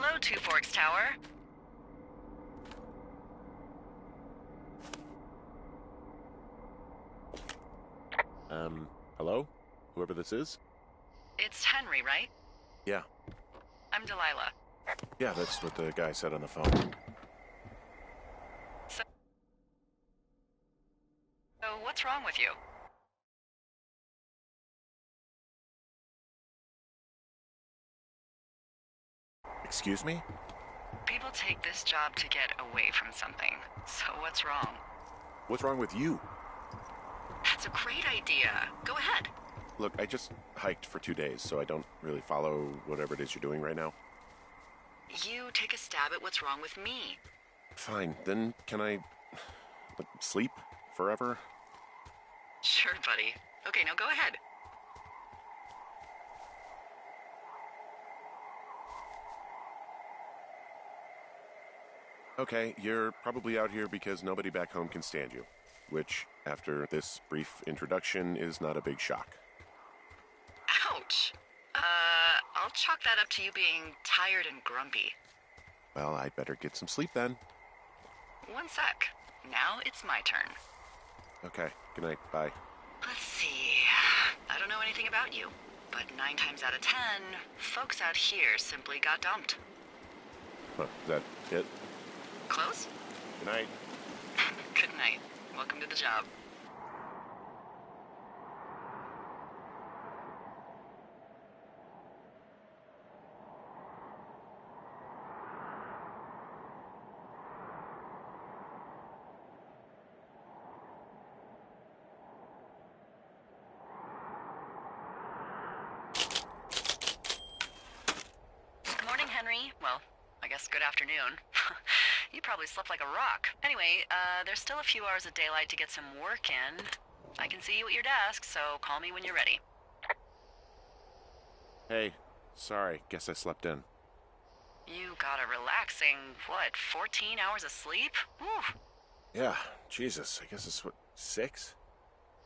Hello, Two Forks Tower. Hello? Whoever this is? It's Henry, right? Yeah. I'm Delilah. Yeah, that's what the guy said on the phone. So, what's wrong with you? Excuse me? People take this job to get away from something. So what's wrong? What's wrong with you? That's a great idea. Go ahead. Look, I just hiked for 2 days, so I don't really follow whatever it is you're doing right now. You take a stab at what's wrong with me. Fine, then can I sleep forever? Sure, buddy. Okay, now go ahead. Okay, you're probably out here because nobody back home can stand you, which, after this brief introduction, is not a big shock. Ouch. I'll chalk that up to you being tired and grumpy. Well, I'd better get some sleep then. One sec. Now it's my turn. Okay, good night, bye. Let's see. I don't know anything about you, but 9 times out of 10, folks out here simply got dumped. Huh, is that it? Close? Good night. Good night. Welcome to the job. Good morning, Henry. Well, I guess good afternoon. You probably slept like a rock. Anyway, there's still a few hours of daylight to get some work in. I can see you at your desk, so call me when you're ready. Hey, sorry, guess I slept in. You got a relaxing, 14 hours of sleep? Whew. Yeah, Jesus, I guess it's what, 6?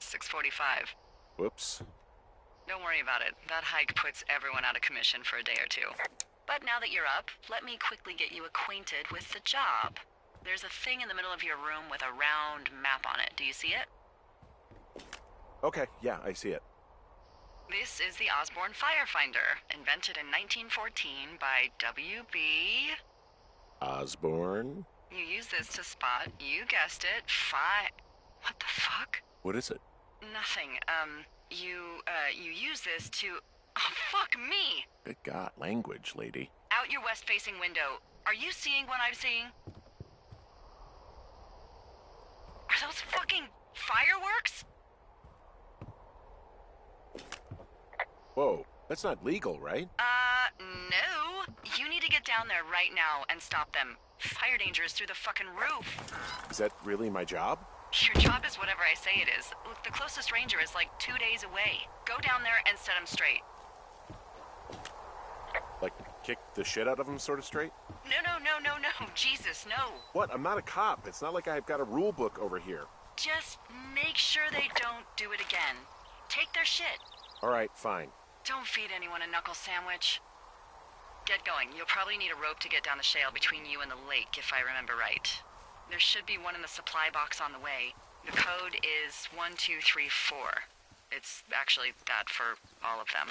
6:45. Whoops. Don't worry about it. That hike puts everyone out of commission for a day or two. But now that you're up, let me quickly get you acquainted with the job. There's a thing in the middle of your room with a round map on it. Do you see it? Okay, yeah, I see it. This is the Osborne Firefinder, invented in 1914 by W.B. Osborne? You use this to spot, you guessed it, What the fuck? What is it? Nothing. You use this to... Oh, fuck me! Good God, language, lady. Out your west-facing window. Are you seeing what I'm seeing? Are those fucking fireworks? Whoa, that's not legal, right? No. You need to get down there right now and stop them. Fire danger is through the fucking roof. Is that really my job? Your job is whatever I say it is. Look, the closest ranger is like 2 days away. Go down there and set him straight. Like, kick the shit out of him sort of straight? No. Jesus, no. What? I'm not a cop. It's not like I've got a rule book over here. Just make sure they don't do it again. Take their shit. All right, fine. Don't feed anyone a knuckle sandwich. Get going. You'll probably need a rope to get down the shale between you and the lake, if I remember right. There should be one in the supply box on the way. The code is 1234. It's actually that for all of them.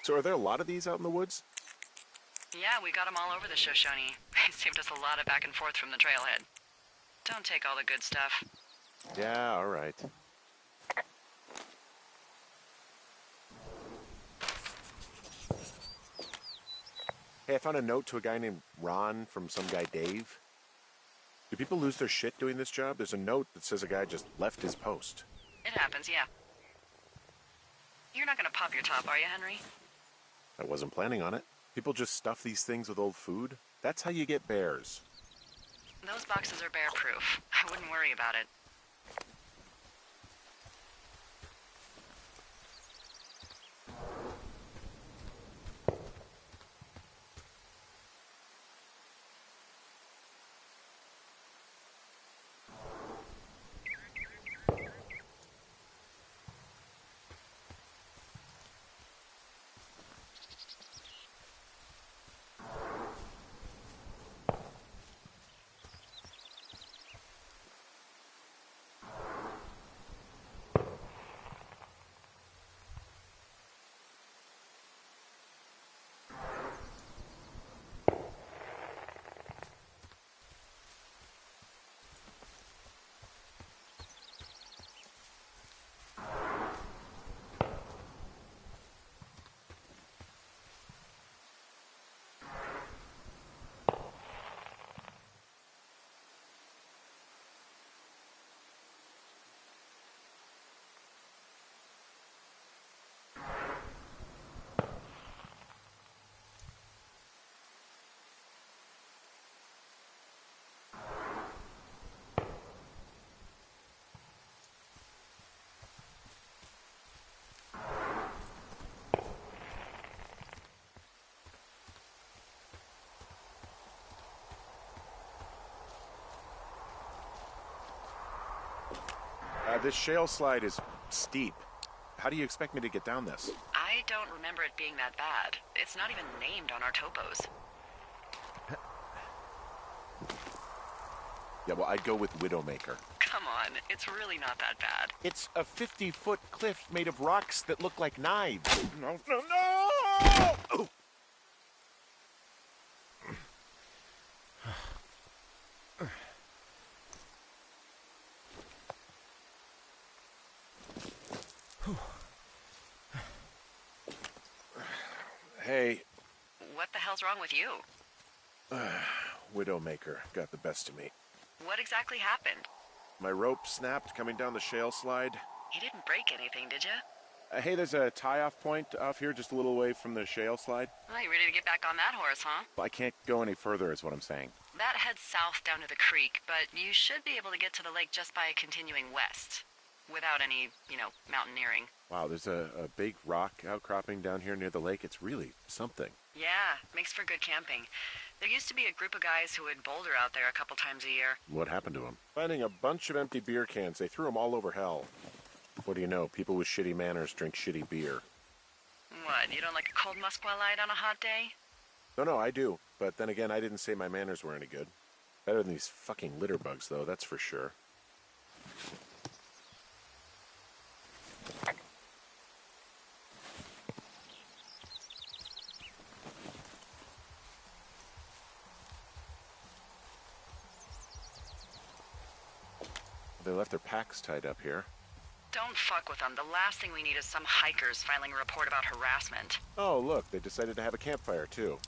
So are there a lot of these out in the woods? Yeah, we got them all over the Shoshone. They saved us a lot of back and forth from the trailhead. Don't take all the good stuff. Yeah, all right. Hey, I found a note to a guy named Ron from some guy Dave. Do people lose their shit doing this job? There's a note that says a guy just left his post. It happens, yeah. You're not gonna pop your top, are you, Henry? I wasn't planning on it. People just stuff these things with old food. That's how you get bears. Those boxes are bear-proof. I wouldn't worry about it. This shale slide is steep. How do you expect me to get down this? I don't remember it being that bad. It's not even named on our topos. Yeah, well, I'd go with Widowmaker. Come on, it's really not that bad. It's a 50-foot cliff made of rocks that look like knives. No, no, no! Oh. Hey. What the hell's wrong with you? Widowmaker got the best of me. What exactly happened? My rope snapped coming down the shale slide. You didn't break anything, did you? Hey, there's a tie-off point off here just a little away from the shale slide. Well, you ready to get back on that horse, huh? I can't go any further is what I'm saying. That heads south down to the creek, but you should be able to get to the lake just by continuing west. Without any, mountaineering. Wow, there's a big rock outcropping down here near the lake. It's really something. Yeah, makes for good camping. There used to be a group of guys who would boulder out there a couple times a year. What happened to them? Finding a bunch of empty beer cans. They threw them all over hell. What do you know? People with shitty manners drink shitty beer. What, you don't like a cold Musqua Light on a hot day? No, I do. But then again, I didn't say my manners were any good. Better than these fucking litter bugs, though, that's for sure. They left their packs tied up here. Don't fuck with them. The last thing we need is some hikers filing a report about harassment. Oh, look, they decided to have a campfire, too.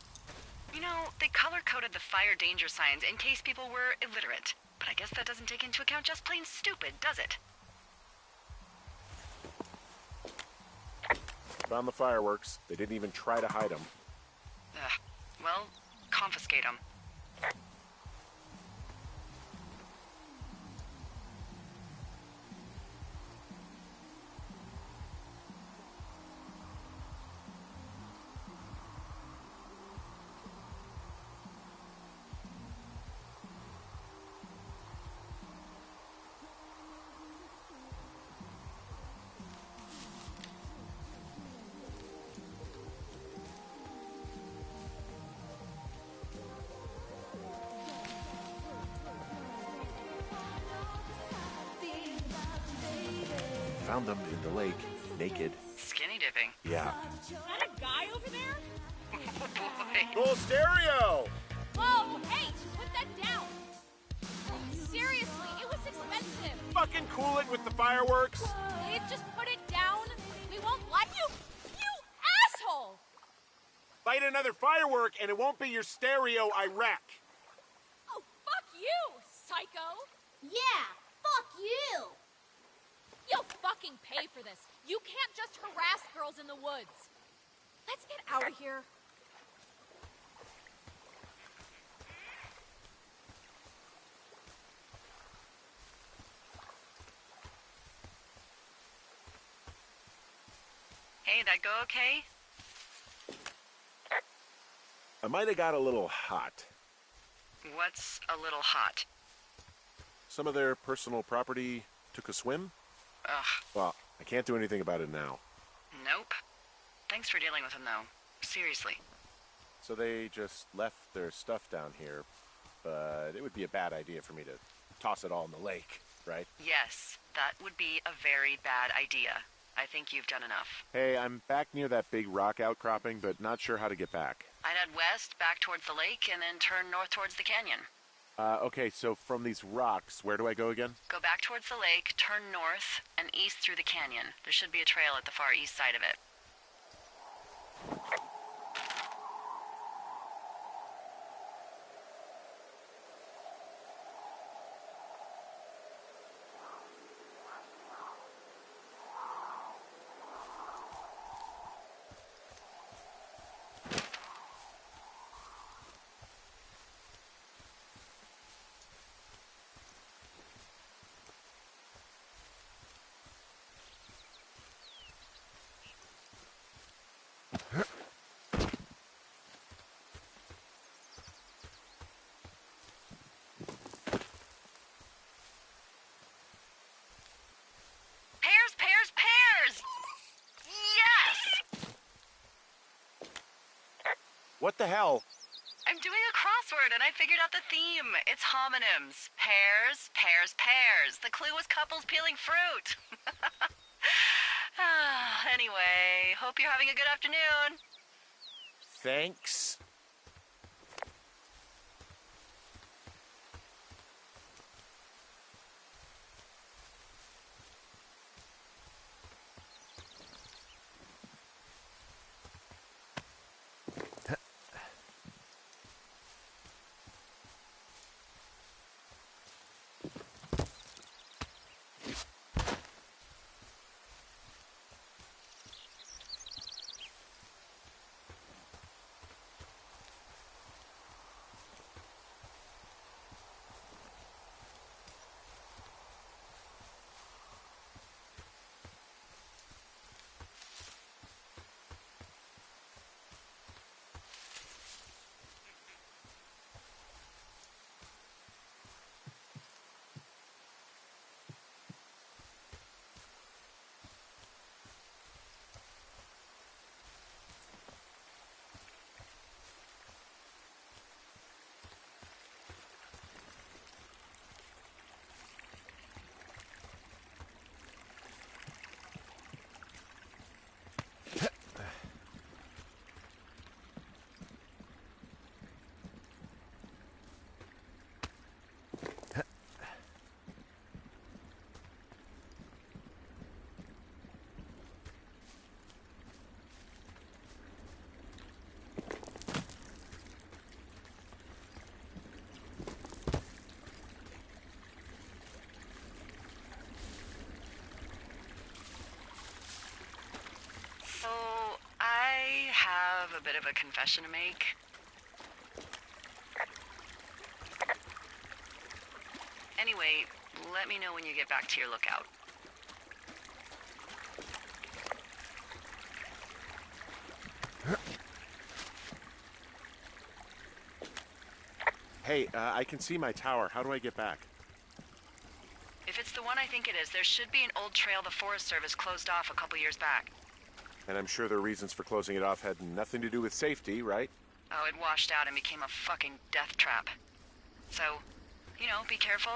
They color-coded the fire danger signs in case people were illiterate. But I guess that doesn't take into account just plain stupid, does it? Found the fireworks. They didn't even try to hide them. Ugh. Well, confiscate them. Found them in the lake, naked. Skinny dipping. Yeah. Is that a guy over there? Oh, boy. Cool stereo! Whoa, hey, put that down. seriously, it was expensive. Fucking cool it with the fireworks. Please just put it down. We won't let you. You asshole! Light another firework and it won't be your stereo I wreck. Oh, fuck you, psycho! Yeah, fuck you! You'll fucking pay for this. You can't just harass girls in the woods. Let's get out of here. Hey, that go okay? I might have got a little hot. What's a little hot? Some of their personal property took a swim? Ugh, Well, I can't do anything about it now. nope. Thanks for dealing with him, though. Seriously. So they just left their stuff down here, but it would be a bad idea for me to toss it all in the lake, right? Yes, that would be a very bad idea. I think you've done enough. Hey, I'm back near that big rock outcropping, but not sure how to get back. I'd head west, back towards the lake, and then turn north towards the canyon. Okay, so from these rocks, where do I go again? Go back towards the lake, turn north, and east through the canyon. There should be a trail at the far east side of it. Pears, pears, pears! Yes! What the hell? I'm doing a crossword and I figured out the theme. It's homonyms. Pears, pears, pears. The clue was couples peeling fruit. Anyway, hope you're having a good afternoon. Thanks. So, I have a bit of a confession to make. Anyway, let me know when you get back to your lookout. Hey, I can see my tower. How do I get back? If it's the one I think it is, there should be an old trail the Forest Service closed off a couple years back. And I'm sure their reasons for closing it off had nothing to do with safety, right? Oh, it washed out and became a fucking death trap. So, you know, be careful.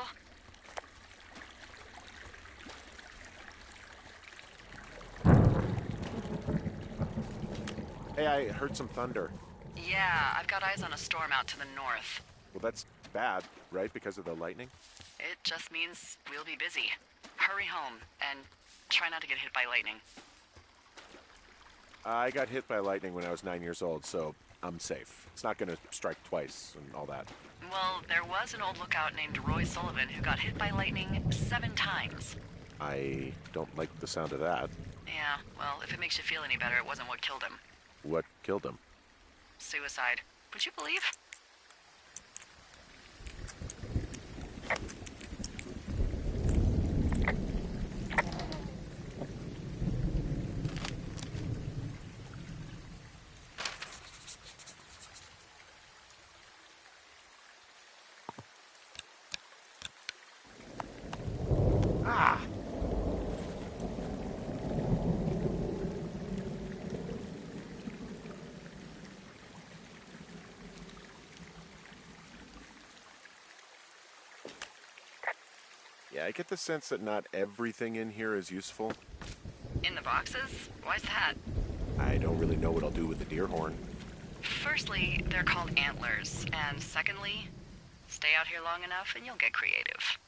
Hey, I heard some thunder. Yeah, I've got eyes on a storm out to the north. Well, that's bad, right? Because of the lightning? It just means we'll be busy. Hurry home, and try not to get hit by lightning. I got hit by lightning when I was 9 years old, so I'm safe. It's not going to strike twice and all that. Well, there was an old lookout named Roy Sullivan who got hit by lightning 7 times. I don't like the sound of that. Yeah, well, if it makes you feel any better, it wasn't what killed him. What killed him? Suicide. Would you believe? Yeah, I get the sense that not everything in here is useful. In the boxes? Why's that? I don't really know what I'll do with the deer horn. Firstly, they're called antlers. And secondly, stay out here long enough and you'll get creative.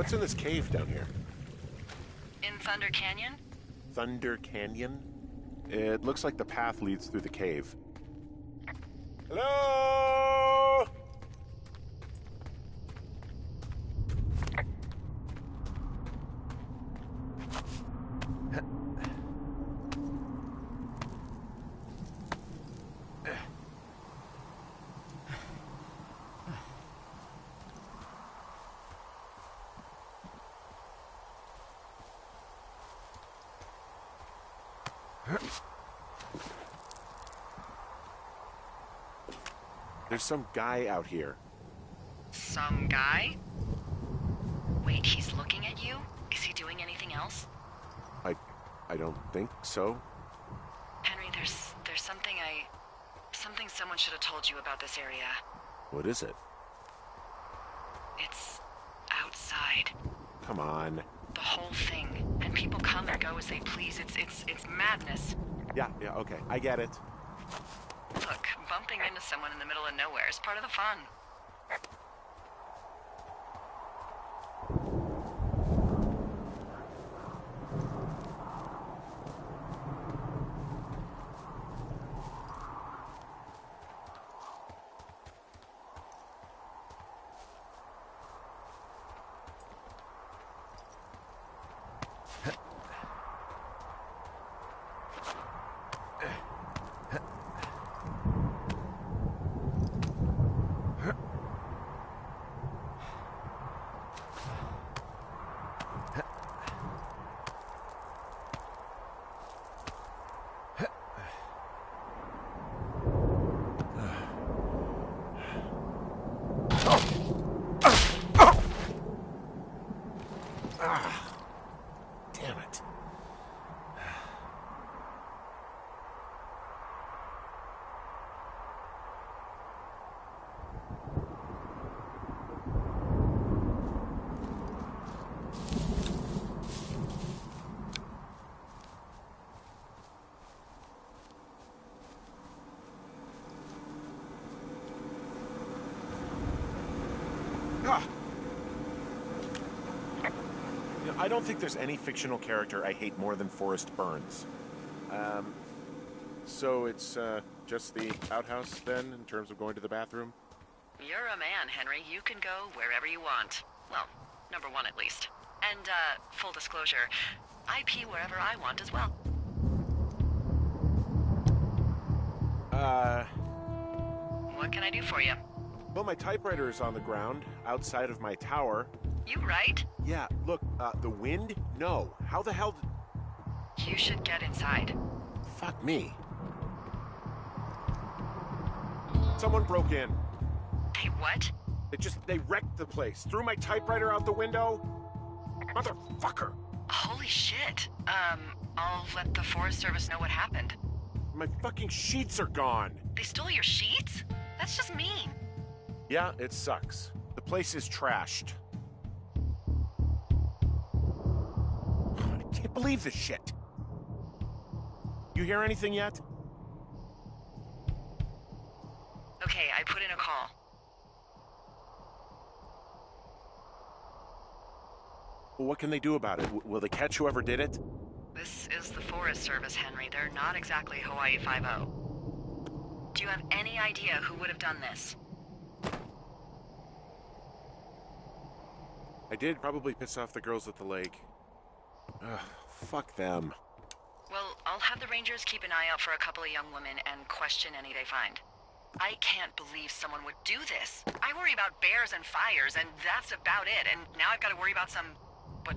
What's in this cave down here? In Thunder Canyon? Thunder Canyon? It looks like the path leads through the cave. Hello? There's some guy out here. Some guy? Wait, he's looking at you? Is he doing anything else? I don't think so. Henry, there's something someone should have told you about this area. What is it? It's outside. Come on. The whole thing. And people come and go as they please. It's madness. Yeah, okay. I get it. Look, bumping into someone in the middle of nowhere is part of the fun. Damn it. I don't think there's any fictional character I hate more than Forrest Burns. So it's just the outhouse then, in terms of going to the bathroom? You're a man, Henry. You can go wherever you want. Well, number one at least. And, full disclosure, I pee wherever I want as well. What can I do for you? Well, my typewriter is on the ground, outside of my tower. You right? Yeah, look, the wind? No. How the hell You should get inside. Fuck me. Someone broke in. Hey, what? They wrecked the place. Threw my typewriter out the window. Motherfucker. Holy shit. I'll let the Forest Service know what happened. My fucking sheets are gone. They stole your sheets? That's just mean. Yeah, it sucks. The place is trashed. I can't believe this shit. You hear anything yet? Okay, I put in a call. Well, what can they do about it? Will they catch whoever did it? This is the Forest Service, Henry. They're not exactly Hawaii Five-0. Do you have any idea who would have done this? I did probably piss off the girls at the lake. Ugh, fuck them. Well, I'll have the Rangers keep an eye out for a couple of young women and question any they find. I can't believe someone would do this. I worry about bears and fires, and that's about it. And now I've got to worry about some,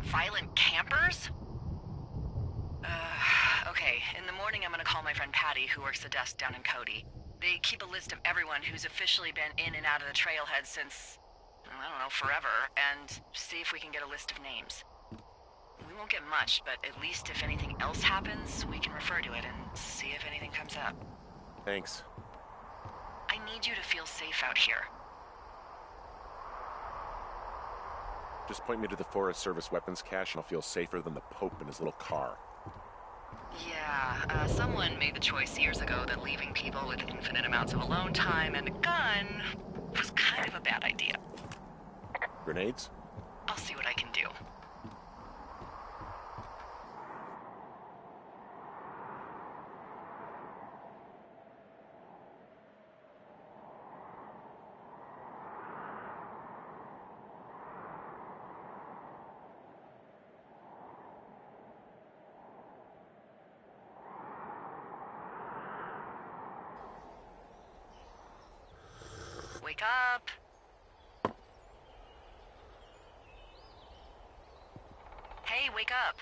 violent campers? Okay, in the morning I'm gonna call my friend Patty, who works the desk down in Cody. They keep a list of everyone who's officially been in and out of the trailhead since, I don't know, forever, and see if we can get a list of names. We won't get much, but at least if anything else happens, we can refer to it and see if anything comes up. Thanks. I need you to feel safe out here. Just point me to the Forest Service weapons cache and I'll feel safer than the Pope in his little car. Yeah, someone made the choice years ago that leaving people with infinite amounts of alone time and a gun was kind of a bad idea. Grenades? I'll see what I can do. Wake up. Hey, wake up.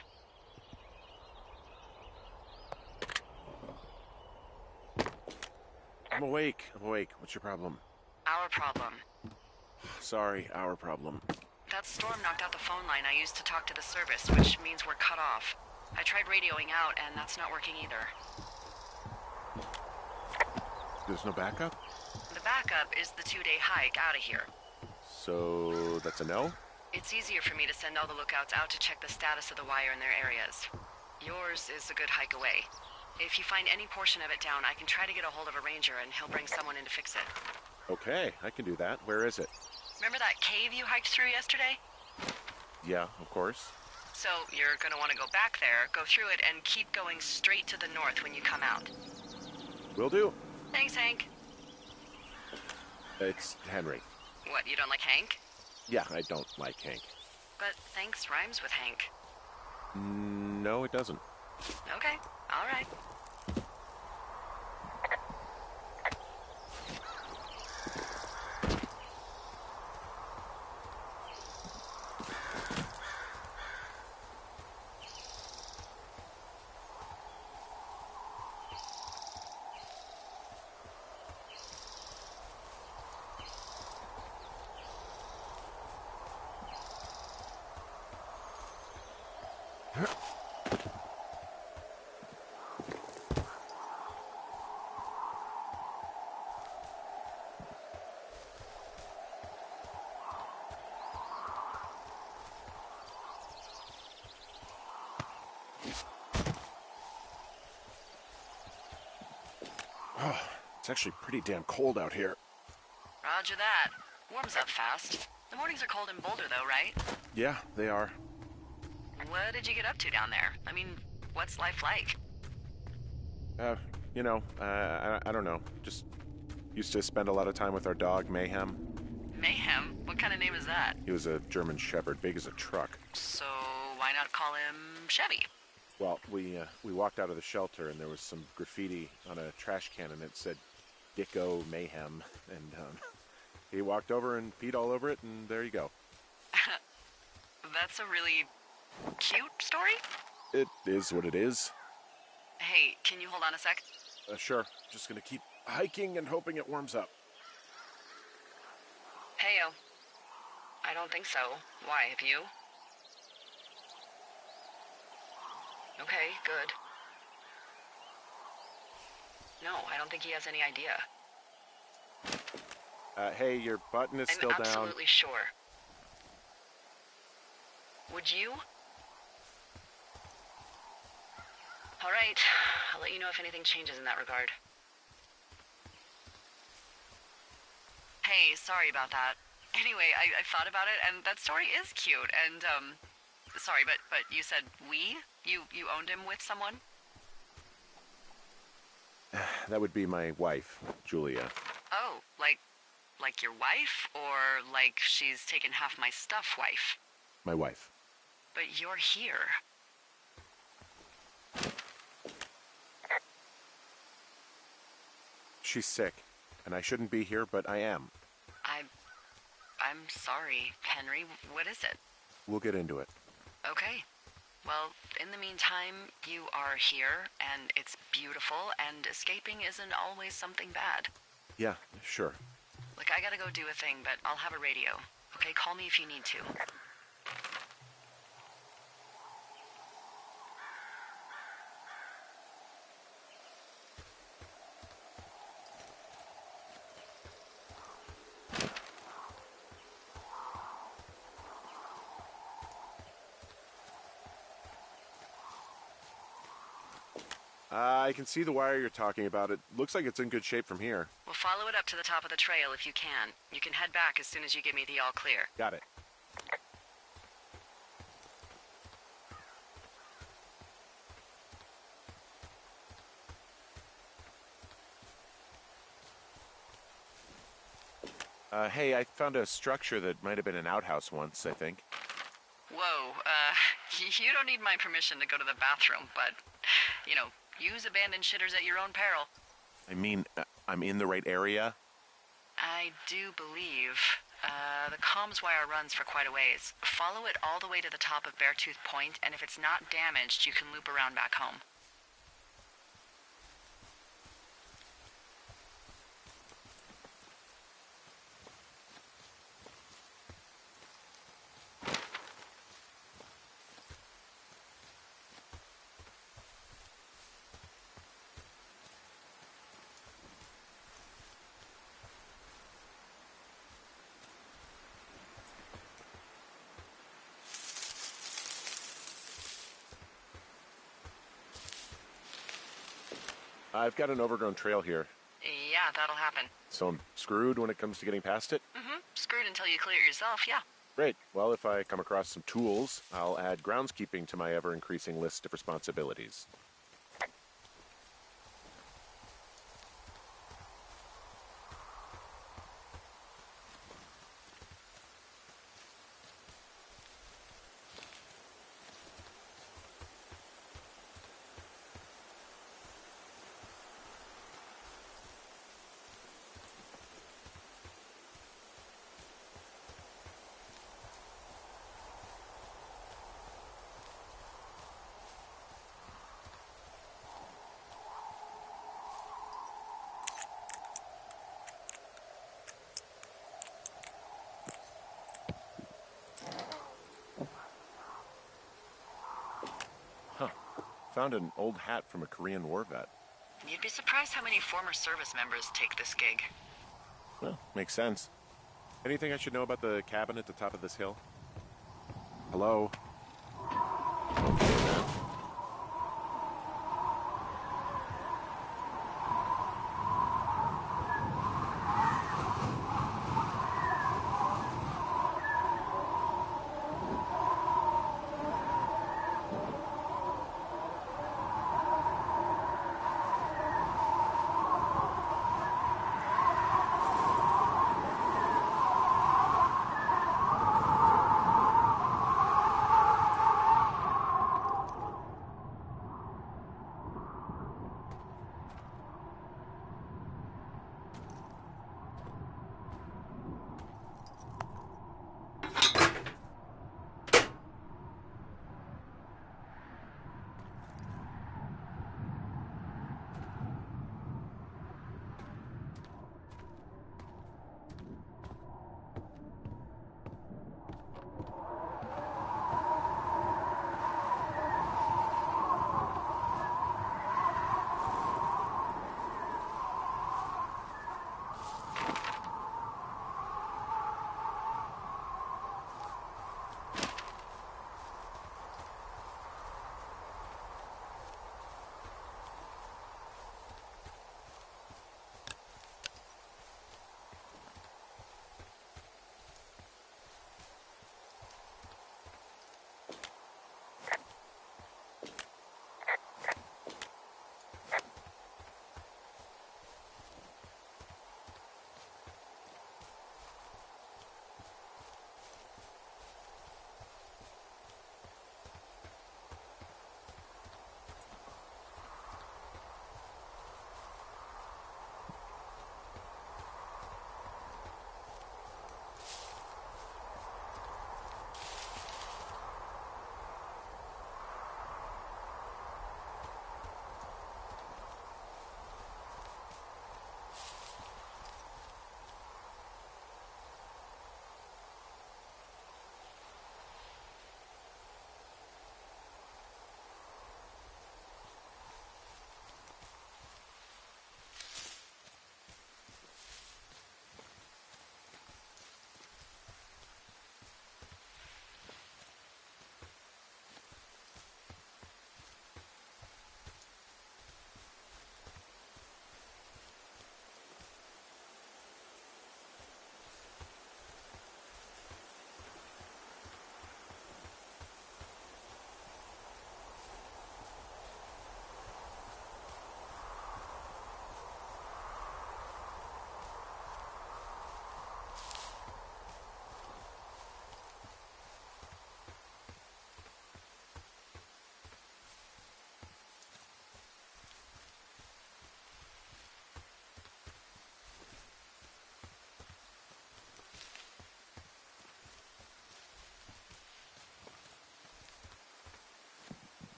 I'm awake. What's your problem? Our problem. Sorry, our problem. That storm knocked out the phone line I used to talk to the service, which means we're cut off. I tried radioing out, and that's not working either. There's no backup? The backup is the 2-day hike out of here. So that's a no? It's easier for me to send all the lookouts out to check the status of the wire in their areas. Yours is a good hike away. If you find any portion of it down, I can try to get a hold of a ranger and he'll bring someone in to fix it. Okay, I can do that. Where is it? Remember that cave you hiked through yesterday? Yeah, of course. So you're gonna want to go back there, go through it, and keep going straight to the north when you come out. Will do. Thanks, Hank. It's Henry. What, you don't like Hank? Yeah, I don't like Hank. But thanks rhymes with Hank. No, it doesn't. Okay, all right. Oh, it's actually pretty damn cold out here. Roger that. Warms up fast. The mornings are cold in Boulder, though, right? Yeah, they are. What did you get up to down there? I mean, what's life like? I don't know. Just used to spend a lot of time with our dog, Mayhem. Mayhem? What kind of name is that? He was a German Shepherd, big as a truck. So why not call him Chevy? Well, we walked out of the shelter and there was some graffiti on a trash can and it said Dicko Mayhem. And he walked over and peed all over it and there you go. That's a really cute story? It is what it is. Hey, can you hold on a sec? Sure. Just gonna keep hiking and hoping it warms up. Heyo. I don't think so. Why, have you? Okay, good. No, I don't think he has any idea. Hey, your button is still I'm down. absolutely sure. Would you? All right, I'll let you know if anything changes in that regard. Hey, sorry about that. Anyway, I thought about it, and that story is cute, and, sorry, but you said we? You owned him with someone? That would be my wife, Julia. Oh, like your wife? Or like she's taken half my stuff wife? My wife. But you're here. She's sick, and I shouldn't be here, but I am. I'm sorry, Henry. What is it? We'll get into it. Okay. Well, in the meantime, you are here, and it's beautiful, and escaping isn't always something bad. Yeah, sure. Look, I gotta go do a thing, but I'll have a radio. Okay, call me if you need to. I can see the wire you're talking about. It looks like it's in good shape from here. We'll follow it up to the top of the trail if you can. You can head back as soon as you give me the all clear. Got it. Hey, I found a structure that might have been an outhouse once, I think. Whoa, you don't need my permission to go to the bathroom, but, use abandoned shitters at your own peril. I mean, I'm in the right area. I do believe. The comms wire runs for quite a ways. Follow it all the way to the top of Beartooth Point, and if it's not damaged, you can loop around back home. I've got an overgrown trail here, Yeah, that'll happen. so I'm screwed when it comes to getting past it. Screwed until you clear it yourself, yeah. Great. Well, if I come across some tools, I'll add groundskeeping to my ever-increasing list of responsibilities. Found an old hat from a Korean War vet. You'd be surprised how many former service members take this gig. Well, makes sense. Anything I should know about the cabin at the top of this hill? Hello? Okay, then.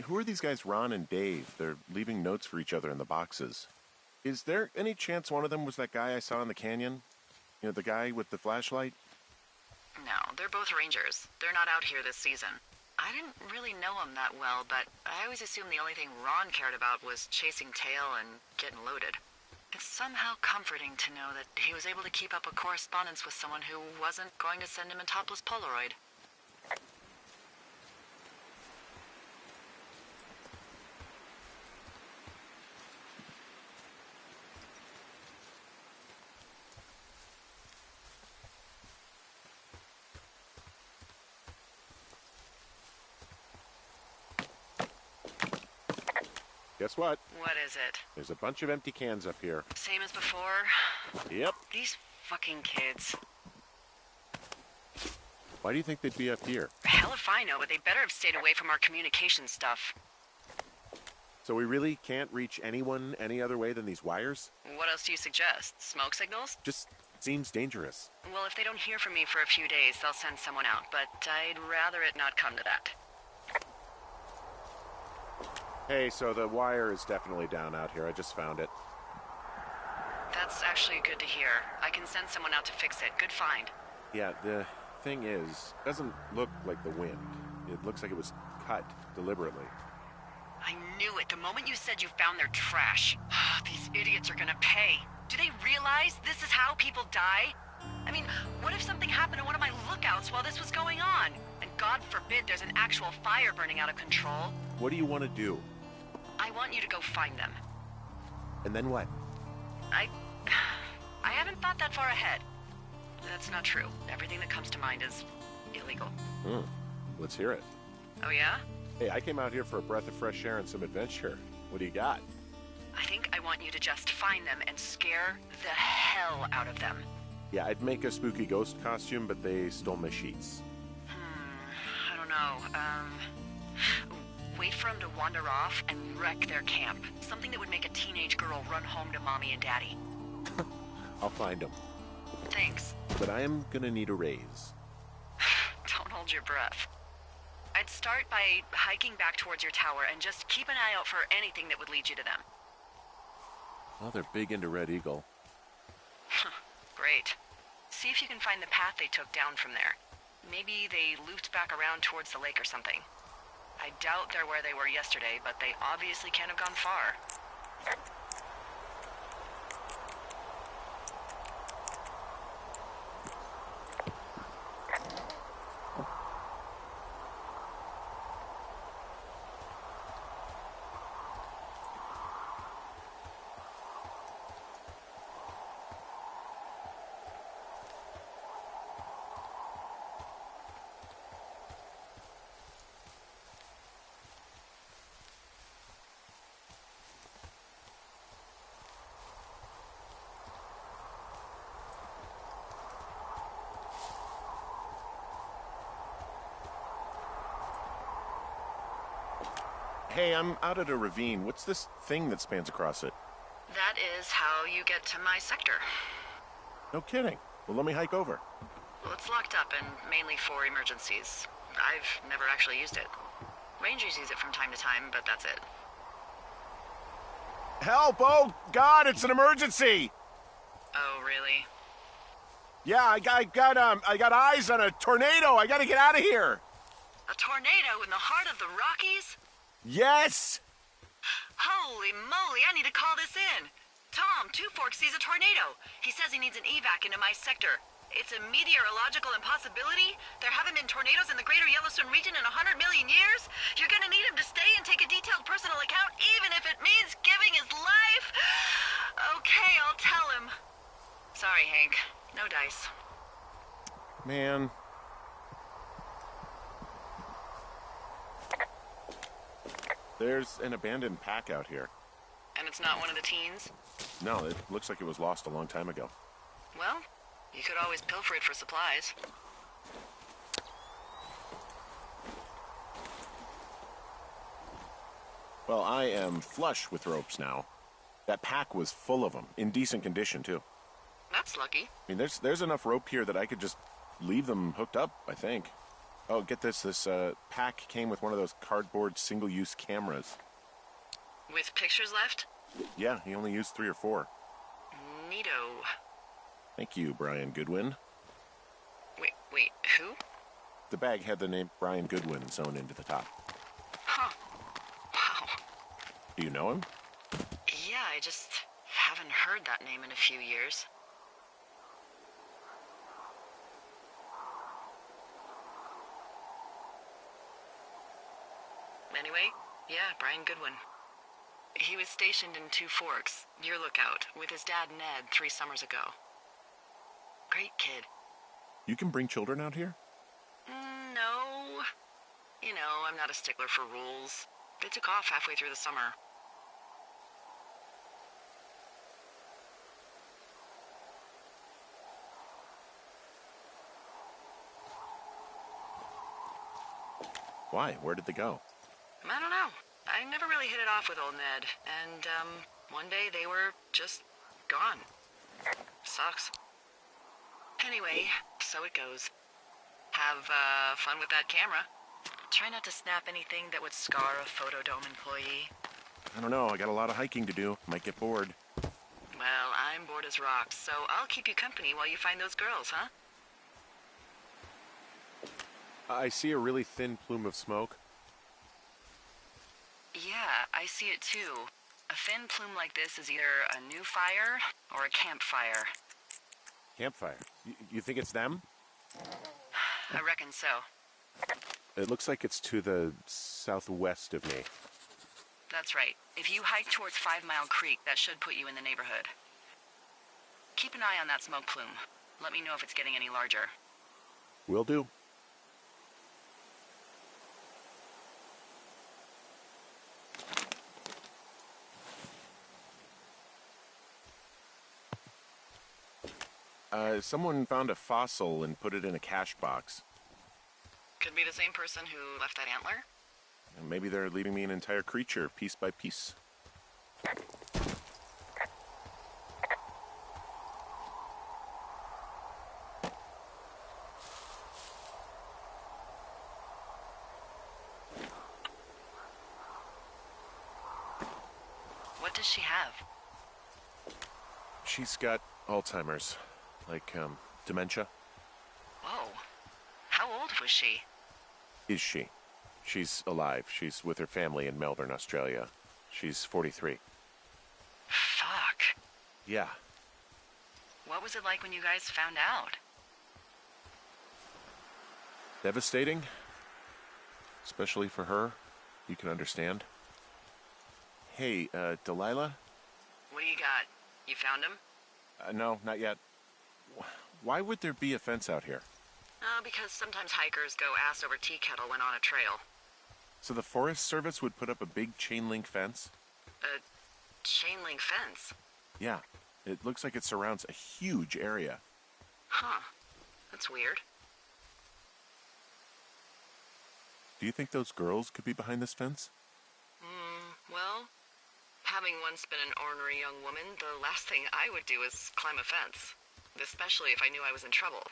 who are these guys, Ron and Dave? They're leaving notes for each other in the boxes. Is there any chance one of them was that guy I saw in the canyon? You know, the guy with the flashlight? No, they're both rangers. They're not out here this season. I didn't really know him that well, but I always assumed the only thing Ron cared about was chasing tail and getting loaded. It's somehow comforting to know that he was able to keep up a correspondence with someone who wasn't going to send him a topless Polaroid. Guess what? What is it? There's a bunch of empty cans up here. Same as before? Yep. These fucking kids. Why do you think they'd be up here? Hell if I know, but they better have stayed away from our communication stuff. So we really can't reach anyone any other way than these wires? What else do you suggest? Smoke signals? Just seems dangerous. Well, if they don't hear from me for a few days, they'll send someone out, but I'd rather it not come to that. Hey, so the wire is definitely down out here. I just found it. That's actually good to hear. I can send someone out to fix it. Good find. Yeah, the thing is, it doesn't look like the wind. It looks like it was cut deliberately. I knew it the moment you said you found their trash. These idiots are gonna pay. Do they realize this is how people die? I mean, what if something happened to one of my lookouts while this was going on? And God forbid there's an actual fire burning out of control. What do you want to do? I want you to go find them. And then what? I haven't thought that far ahead. That's not true. Everything that comes to mind is illegal. Let's hear it. Oh yeah? Hey, I came out here for a breath of fresh air and some adventure. What do you got? I think I want you to just find them and scare the hell out of them. Yeah, I'd make a spooky ghost costume, but they stole my sheets. I don't know. Wait for them to wander off and wreck their camp. Something that would make a teenage girl run home to mommy and daddy. I'll find them. Thanks. But I am gonna need a raise. Don't hold your breath. I'd start by hiking back towards your tower and just keep an eye out for anything that would lead you to them. Well, they're big into Red Eagle. Great. See if you can find the path they took down from there. Maybe they looped back around towards the lake or something. I doubt they're where they were yesterday, but they obviously can't have gone far. Hey, I'm out at a ravine. What's this thing that spans across it? That is how you get to my sector. No kidding. Well, let me hike over. Well, it's locked up and mainly for emergencies. I've never actually used it. Rangers use it from time to time, but that's it. Help! Oh, God, it's an emergency! Oh, really? Yeah, I got eyes on a tornado. I gotta get out of here. A tornado in the heart of the Rockies? Yes! Holy moly, I need to call this in. Tom, Two Forks sees a tornado. He says he needs an evac into my sector. It's a meteorological impossibility. There haven't been tornadoes in the greater Yellowstone region in 100 million years. You're gonna need him to stay and take a detailed personal account, even if it means giving his life. Okay, I'll tell him. Sorry, Hank. No dice. Man. There's an abandoned pack out here. And it's not one of the teens? No, it looks like it was lost a long time ago. Well, you could always pilfer it for supplies. Well, I am flush with ropes now. That pack was full of them, in decent condition, too. That's lucky. I mean, there's enough rope here that I could just leave them hooked up, I think. Oh, get this. This pack came with one of those cardboard single-use cameras. With pictures left? Yeah, he only used 3 or 4. Neato. Thank you, Brian Goodwin. Wait, who? The bag had the name Brian Goodwin sewn into the top. Huh. Wow. Do you know him? Yeah, I just haven't heard that name in a few years. Anyway, yeah, Brian Goodwin. He was stationed in Two Forks, your lookout, with his dad Ned 3 summers ago. Great kid. You can bring children out here? No. You know, I'm not a stickler for rules. They took off halfway through the summer. Why? Where did they go? I don't know. I never really hit it off with old Ned, and, one day they were just gone. Sucks. Anyway, so it goes. Have, fun with that camera. Try not to snap anything that would scar a Photodome employee. I don't know. I got a lot of hiking to do. Might get bored. Well, I'm bored as rocks, so I'll keep you company while you find those girls, huh? I see a really thin plume of smoke. Yeah, I see it too. A thin plume like this is either a new fire or a campfire. Campfire. You think it's them? I reckon so. It looks like it's to the southwest of me. That's right. If you hike towards 5 Mile Creek, that should put you in the neighborhood. Keep an eye on that smoke plume. Let me know if it's getting any larger. Will do. Someone found a fossil and put it in a cache box. Could be the same person who left that antler. And maybe they're leaving me an entire creature, piece by piece. What does she have? She's got Alzheimer's. Like, dementia. Whoa. How old was she? Is she? She's alive. She's with her family in Melbourne, Australia. She's 43. Fuck. Yeah. What was it like when you guys found out? Devastating. Especially for her. You can understand. Hey, Delilah? What do you got? You found him? No, not yet. Why would there be a fence out here? Because sometimes hikers go ass over tea kettle when on a trail. So the Forest Service would put up a big chain link fence? A chain link fence? Yeah. It looks like it surrounds a huge area. Huh. That's weird. Do you think those girls could be behind this fence? Well, having once been an ornery young woman, the last thing I would do is climb a fence. Especially if I knew I was in trouble.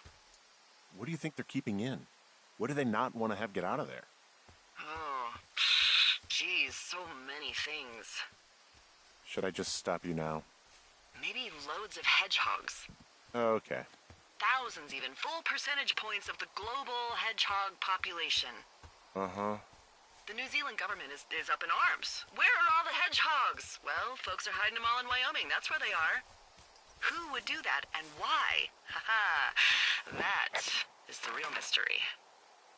What do you think they're keeping in? What do they not want to have get out of there? Oh, geez, so many things. Should I just stop you now? Maybe loads of hedgehogs. Okay. Thousands even, full percentage points of the global hedgehog population. Uh-huh. The New Zealand government is up in arms. Where are all the hedgehogs? Well, folks are hiding them all in Wyoming, that's where they are. Who would do that, and why? Haha, that is the real mystery.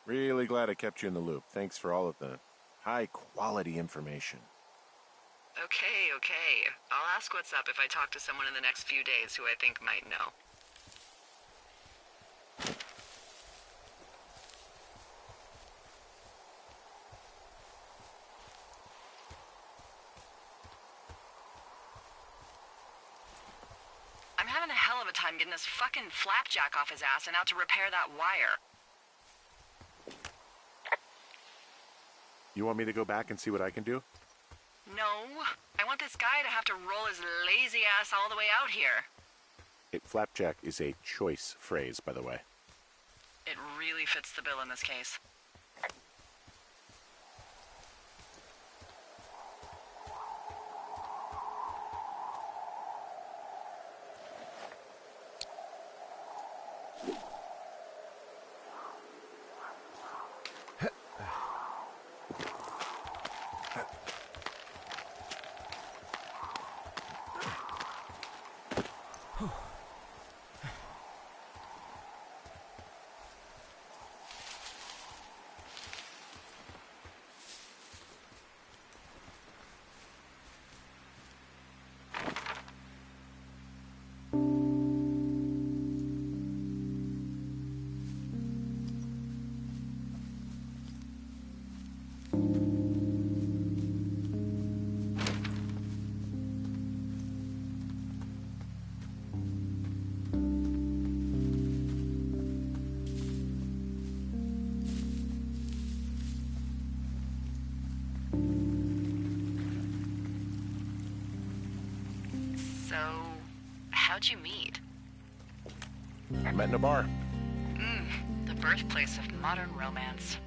Really glad I kept you in the loop. Thanks for all of the high-quality information. Okay. I'll ask what's up if I talk to someone in the next few days who I think might know. I'm having a hell of a time getting this fucking flapjack off his ass and out to repair that wire. You want me to go back and see what I can do? No, I want this guy to have to roll his lazy ass all the way out here. Flapjack is a choice phrase, by the way. It really fits the bill in this case. So, how'd you meet? Met in a bar. The birthplace of modern romance.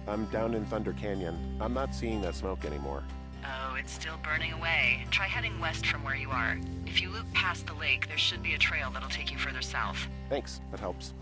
I'm down in Thunder Canyon. I'm not seeing that smoke anymore. Oh, it's still burning away. Try heading west from where you are. If you loop past the lake, there should be a trail that'll take you further south. Thanks, that helps.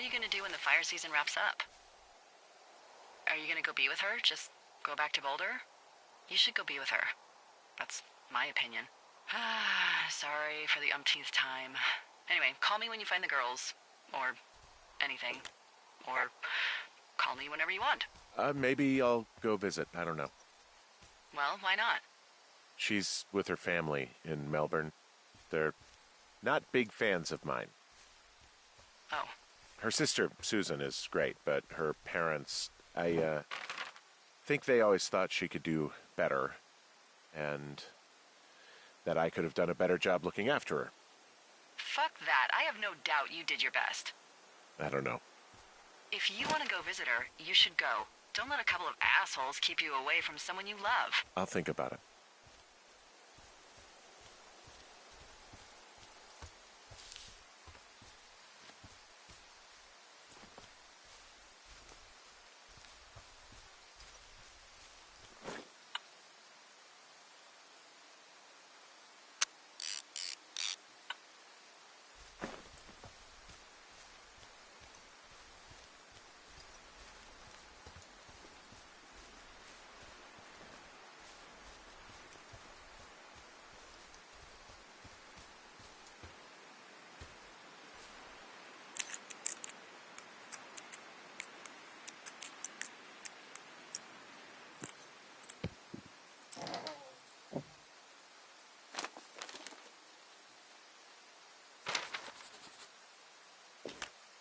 are you gonna do when the fire season wraps up? Are you gonna go be with her? Just go back to Boulder? You should go be with her. That's my opinion. Sorry for the umpteenth time. Anyway, call me when you find the girls. Or anything. Or call me whenever you want. Maybe I'll go visit. I don't know. Well, why not? She's with her family in Melbourne. They're not big fans of mine. Oh. Her sister, Susan, is great, but her parents, I think they always thought she could do better, and that I could have done a better job looking after her. Fuck that. I have no doubt you did your best. I don't know. If you want to go visit her, you should go. Don't let a couple of assholes keep you away from someone you love. I'll think about it.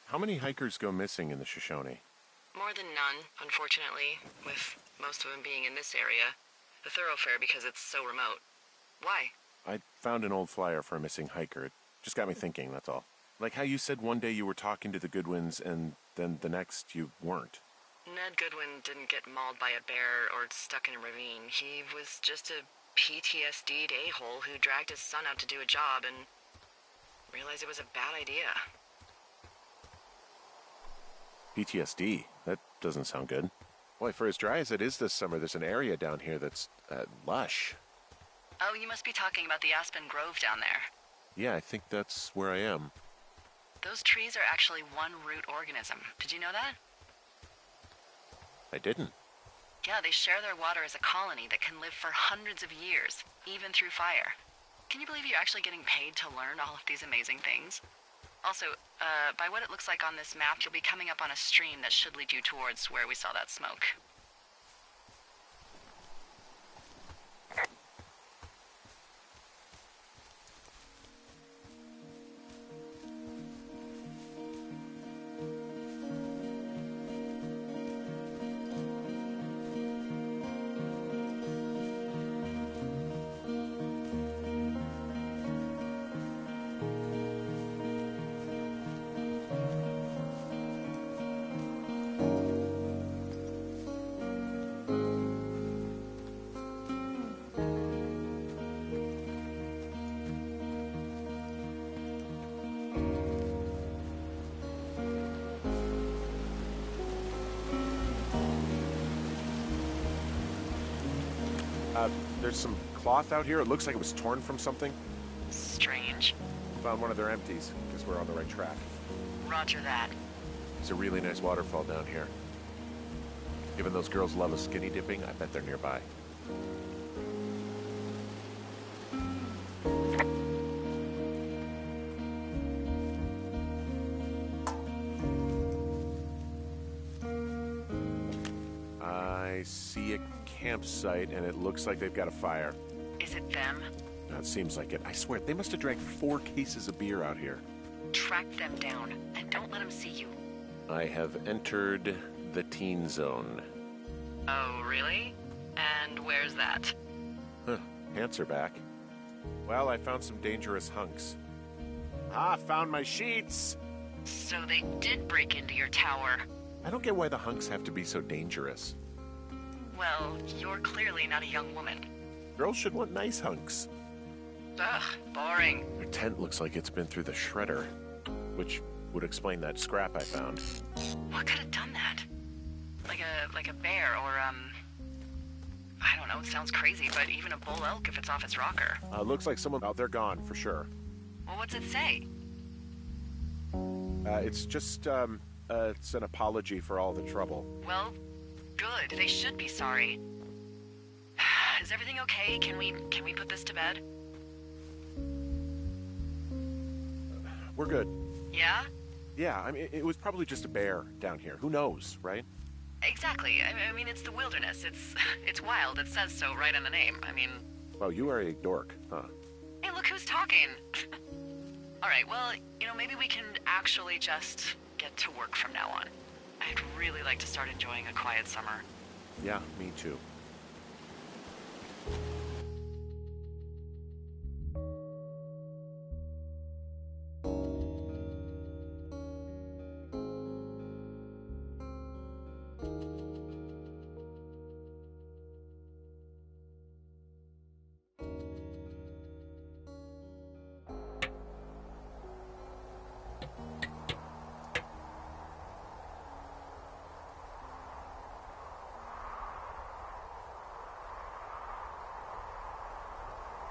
How many hikers go missing in the Shoshone? More than none, unfortunately, with most of them being in this area. The thoroughfare because it's so remote. Why? I found an old flyer for a missing hiker. It just got me thinking, that's all. Like how you said one day you were talking to the Goodwins and then the next you weren't. Ned Goodwin didn't get mauled by a bear or stuck in a ravine. He was just a PTSD'd a-hole who dragged his son out to do a job and realized it was a bad idea. PTSD? That doesn't sound good. Boy, for as dry as it is this summer, there's an area down here that's lush. Oh, you must be talking about the Aspen Grove down there. Yeah, I think that's where I am. Those trees are actually one root organism. Did you know that? I didn't. Yeah, they share their water as a colony that can live for hundreds of years, even through fire. Can you believe you're actually getting paid to learn all of these amazing things? Also, by what it looks like on this map, you'll be coming up on a stream that should lead you towards where we saw that smoke. There's some cloth out here. It looks like it was torn from something. Strange. Found one of their empties. Guess we're on the right track. Roger that. There's a really nice waterfall down here. Given those girls love a skinny dipping, I bet they're nearby. I see a campsite, and it looks like they've got a fire. Is it them? It seems like it. I swear, they must have dragged 4 cases of beer out here. Track them down, and don't let them see you. I have entered the teen zone. Oh, really? And where's that? Huh, pants are back. Well, I found some dangerous hunks. Ah, found my sheets! So they did break into your tower. I don't get why the hunks have to be so dangerous. Well, you're clearly not a young woman. Girls should want nice hunks. Ugh, boring. Their tent looks like it's been through the shredder, which would explain that scrap I found. What could have done that? Like a bear or, I don't know, it sounds crazy, but even a bull elk if it's off its rocker. Looks like someone out there gone, for sure. Well, what's it say? It's just, it's an apology for all the trouble. Well, good. They should be sorry. Is everything okay? Can we put this to bed? We're good. Yeah? Yeah, I mean, it was probably just a bear down here. Who knows, right? Exactly. I mean, it's the wilderness. It's wild. It says so right in the name. I mean... Well, you are a dork, huh? Hey, look who's talking. Alright, well, maybe we can actually just get to work from now on. I'd really like to start enjoying a quiet summer. Yeah, me too.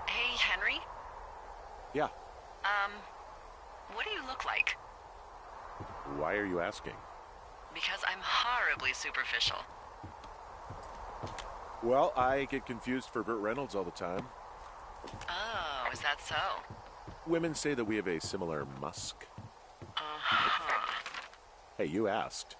Hey, Henry? Yeah. What do you look like? Why are you asking? Because I'm horribly superficial. Well, I get confused for Burt Reynolds all the time. Oh, is that so? Women say that we have a similar musk. Uh-huh. Hey, you asked.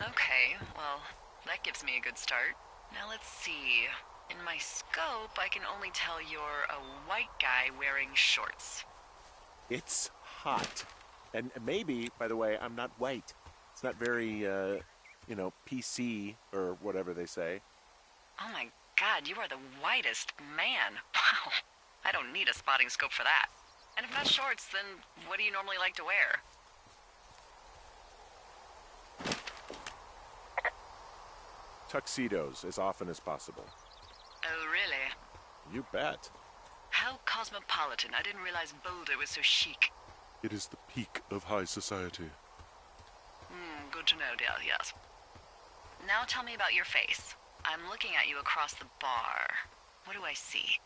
Okay, well, that gives me a good start. Now let's see. In my scope, I can only tell you're a white guy wearing shorts. It's hot. And maybe, by the way, I'm not white. It's not very, PC or whatever they say. Oh my god, you are the whitest man. Wow. I don't need a spotting scope for that. And if not shorts, then what do you normally like to wear? Tuxedos as often as possible. Oh, really? You bet. How cosmopolitan. I didn't realize Boulder was so chic. It is the peak of high society. Good to know, dear, yes. Now tell me about your face. I'm looking at you across the bar. What do I see?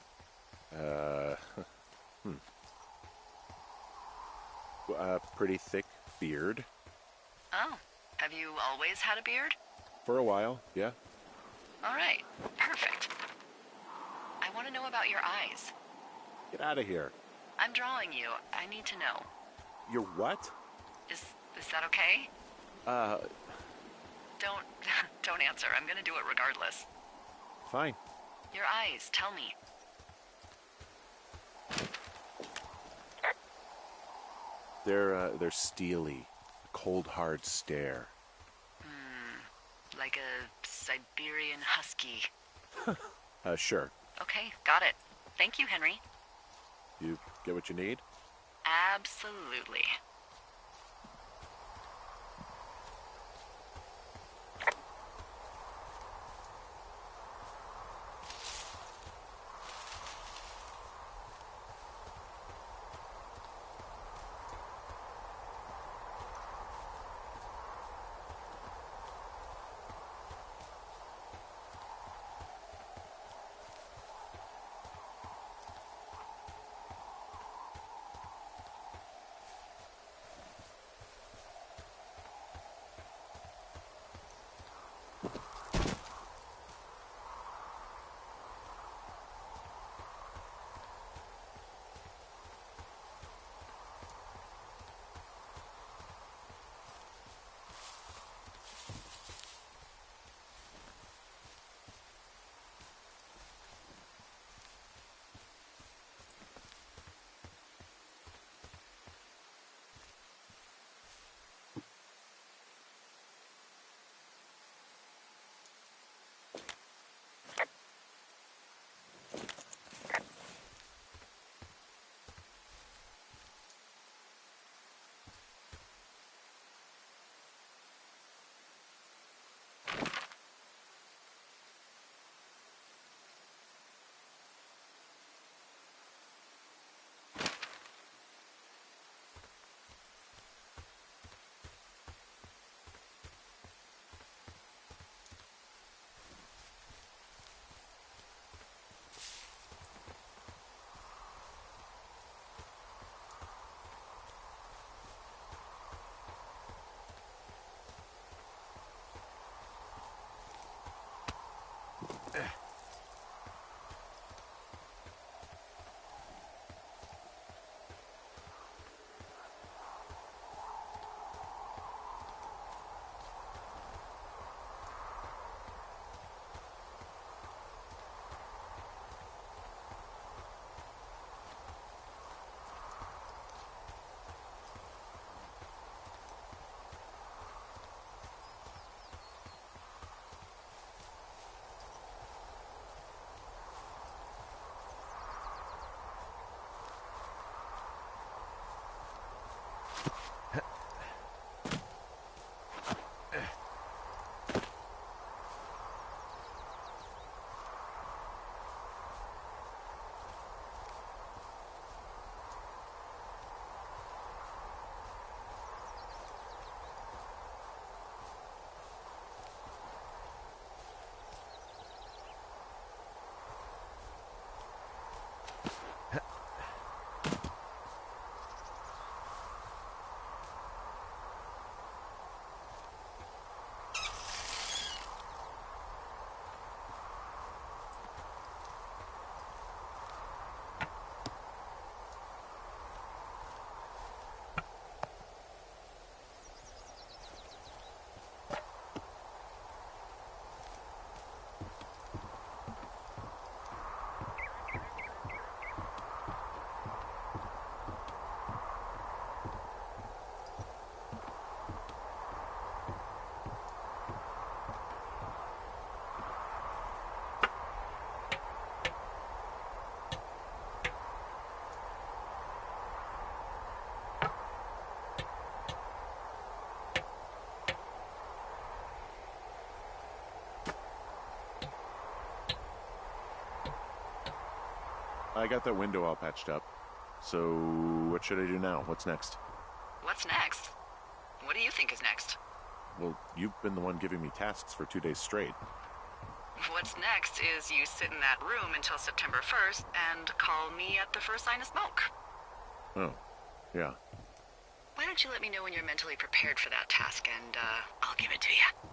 Pretty thick beard. Oh, have you always had a beard? For a while, yeah. All right, perfect. I want to know about your eyes. Get out of here. I'm drawing you. I need to know. You're what? Is that okay? Don't answer. I'm gonna do it regardless. Fine. Your eyes, tell me. They're steely. A cold, hard stare. Like a Siberian husky. Sure. Okay, got it. Thank you, Henry. You get what you need? Absolutely. I got that window all patched up. So, what should I do now? What's next? What's next? What do you think is next? Well, you've been the one giving me tasks for 2 days straight. What's next is you sit in that room until September 1st and call me at the first sign of smoke. Oh, yeah. Why don't you let me know when you're mentally prepared for that task and, I'll give it to you.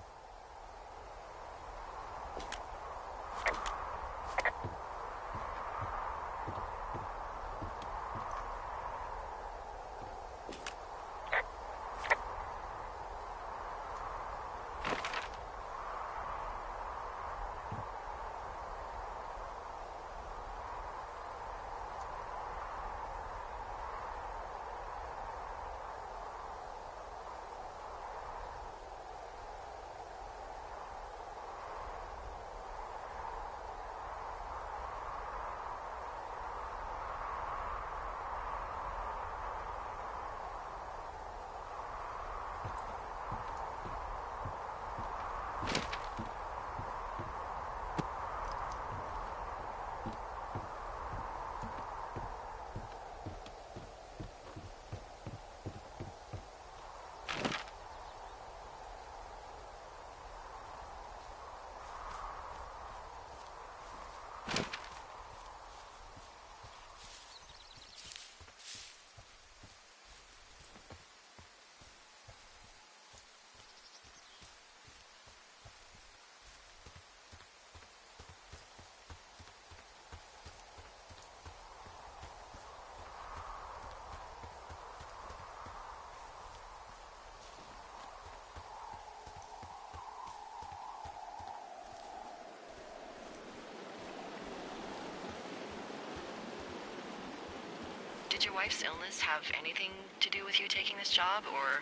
Did your wife's illness have anything to do with you taking this job, or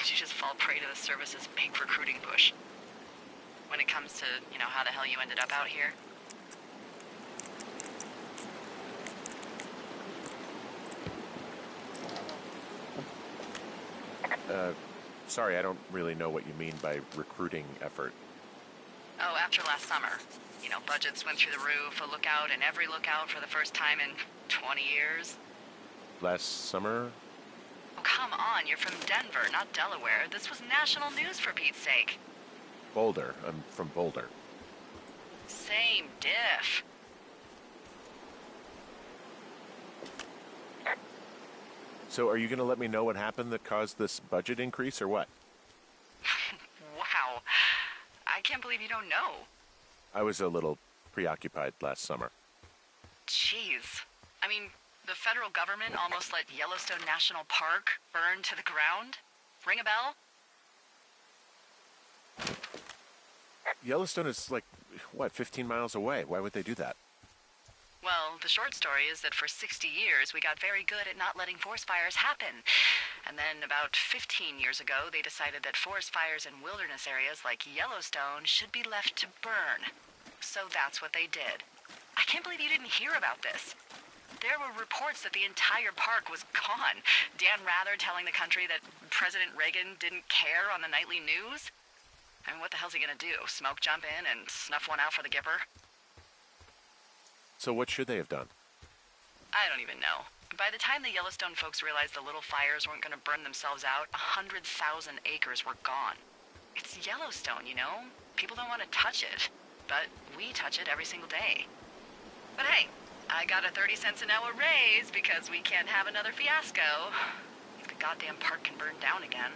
did you just fall prey to the service's big recruiting push? When it comes to, how the hell you ended up out here? Sorry, I don't really know what you mean by recruiting effort. Oh, after last summer. Budgets went through the roof, a lookout in every lookout for the first time in 20 years. Last summer? Oh, come on, you're from Denver, not Delaware. This was national news for Pete's sake. Boulder. I'm from Boulder. Same diff. So are you going to let me know what happened that caused this budget increase or what? Wow. I can't believe you don't know. I was a little preoccupied last summer. Jeez. I mean, the federal government almost let Yellowstone National Park burn to the ground? Ring a bell? Yellowstone is 15 miles away. Why would they do that? Well, the short story is that for 60 years, we got very good at not letting forest fires happen. And then about 15 years ago, they decided that forest fires in wilderness areas like Yellowstone should be left to burn. So that's what they did. I can't believe you didn't hear about this. There were reports that the entire park was gone. Dan Rather telling the country that President Reagan didn't care on the nightly news. I mean, what the hell's he gonna do? Smoke jump in and snuff one out for the Gipper? So what should they have done? I don't even know. By the time the Yellowstone folks realized the little fires weren't gonna burn themselves out, 100,000 acres were gone. It's Yellowstone, you know? People don't want to touch it. But we touch it every single day. But hey, I got a 30 cents an hour raise because we can't have another fiasco. The goddamn park can burn down again.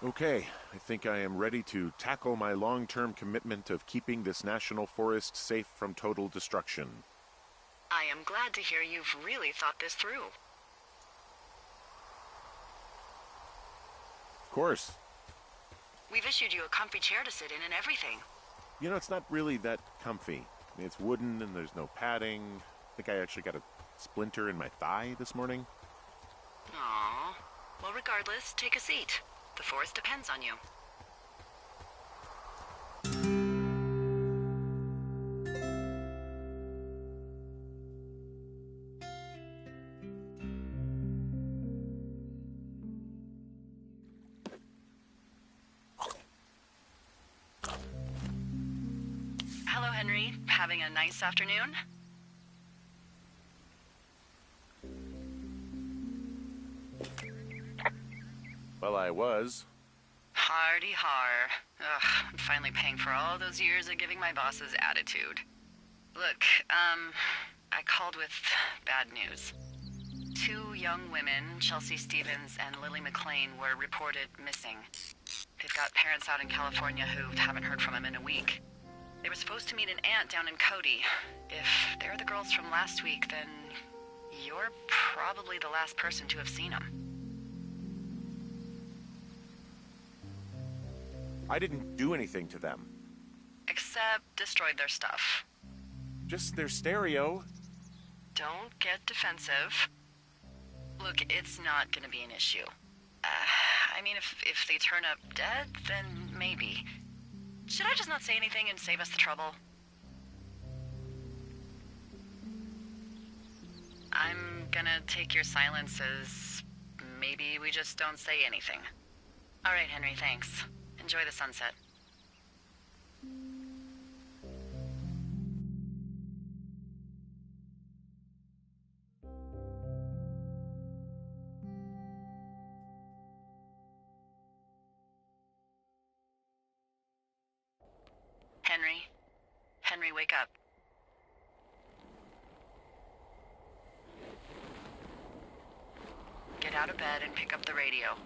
Okay, I think I am ready to tackle my long-term commitment of keeping this national forest safe from total destruction. I am glad to hear you've really thought this through. Of course. We've issued you a comfy chair to sit in and everything. You know, it's not really that comfy. I mean, it's wooden and there's no padding. I think I actually got a splinter in my thigh this morning. Aww. Well, regardless, take a seat. The forest depends on you. Hello, Henry. Having a nice afternoon? Well, I was. Hardy har. Ugh, I'm finally paying for all those years of giving my bosses attitude. Look, I called with bad news. 2 young women, Chelsea Stevens and Lily McLean, were reported missing. They've got parents out in California who haven't heard from them in a week. They were supposed to meet an aunt down in Cody. If they're the girls from last week, then you're probably the last person to have seen them. I didn't do anything to them. Except destroyed their stuff. Just their stereo. Don't get defensive. Look, it's not gonna be an issue. I mean, if they turn up dead, then maybe. Should I just not say anything and save us the trouble? I'm gonna take your silence as maybe we just don't say anything. All right, Henry, thanks. Enjoy the sunset. Henry? Henry, wake up. Get out of bed and pick up the radio.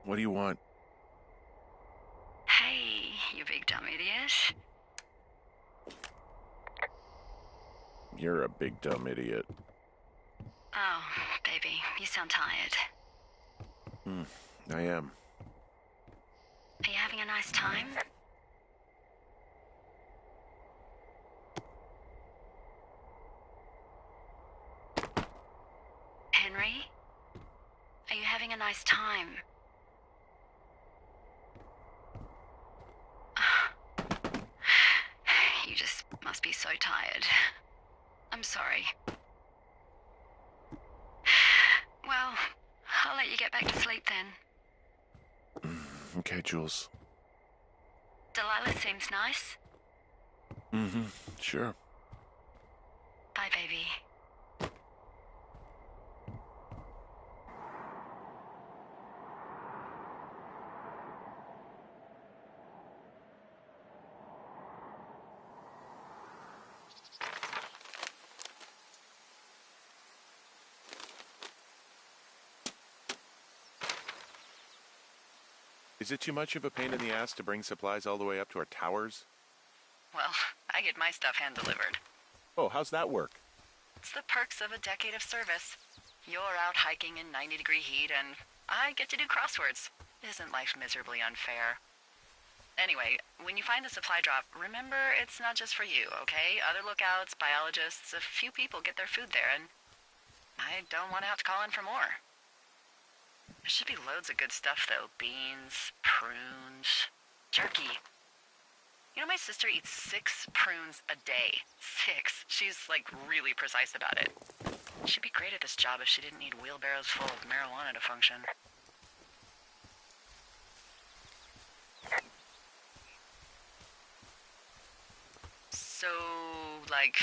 What do you want? Hey, you big dumb idiot. You're a big dumb idiot. Oh, baby, you sound tired. I am. Are you having a nice time? Henry? Are you having a nice time? You just must be so tired. I'm sorry. Well, I'll let you get back to sleep then. Okay, Jules. Delilah seems nice. Sure. Bye, baby. Is it too much of a pain in the ass to bring supplies all the way up to our towers? Well, I get my stuff hand-delivered. Oh, how's that work? It's the perks of a decade of service. You're out hiking in 90-degree heat, and I get to do crosswords. Isn't life miserably unfair? Anyway, when you find the supply drop, remember it's not just for you, okay? Other lookouts, biologists, a few people get their food there, and I don't want to have to call in for more. There should be loads of good stuff, though. Beans, prunes, jerky. You know, my sister eats 6 prunes a day. 6. She's, like, really precise about it. She'd be great at this job if she didn't need wheelbarrows full of marijuana to function. So, like,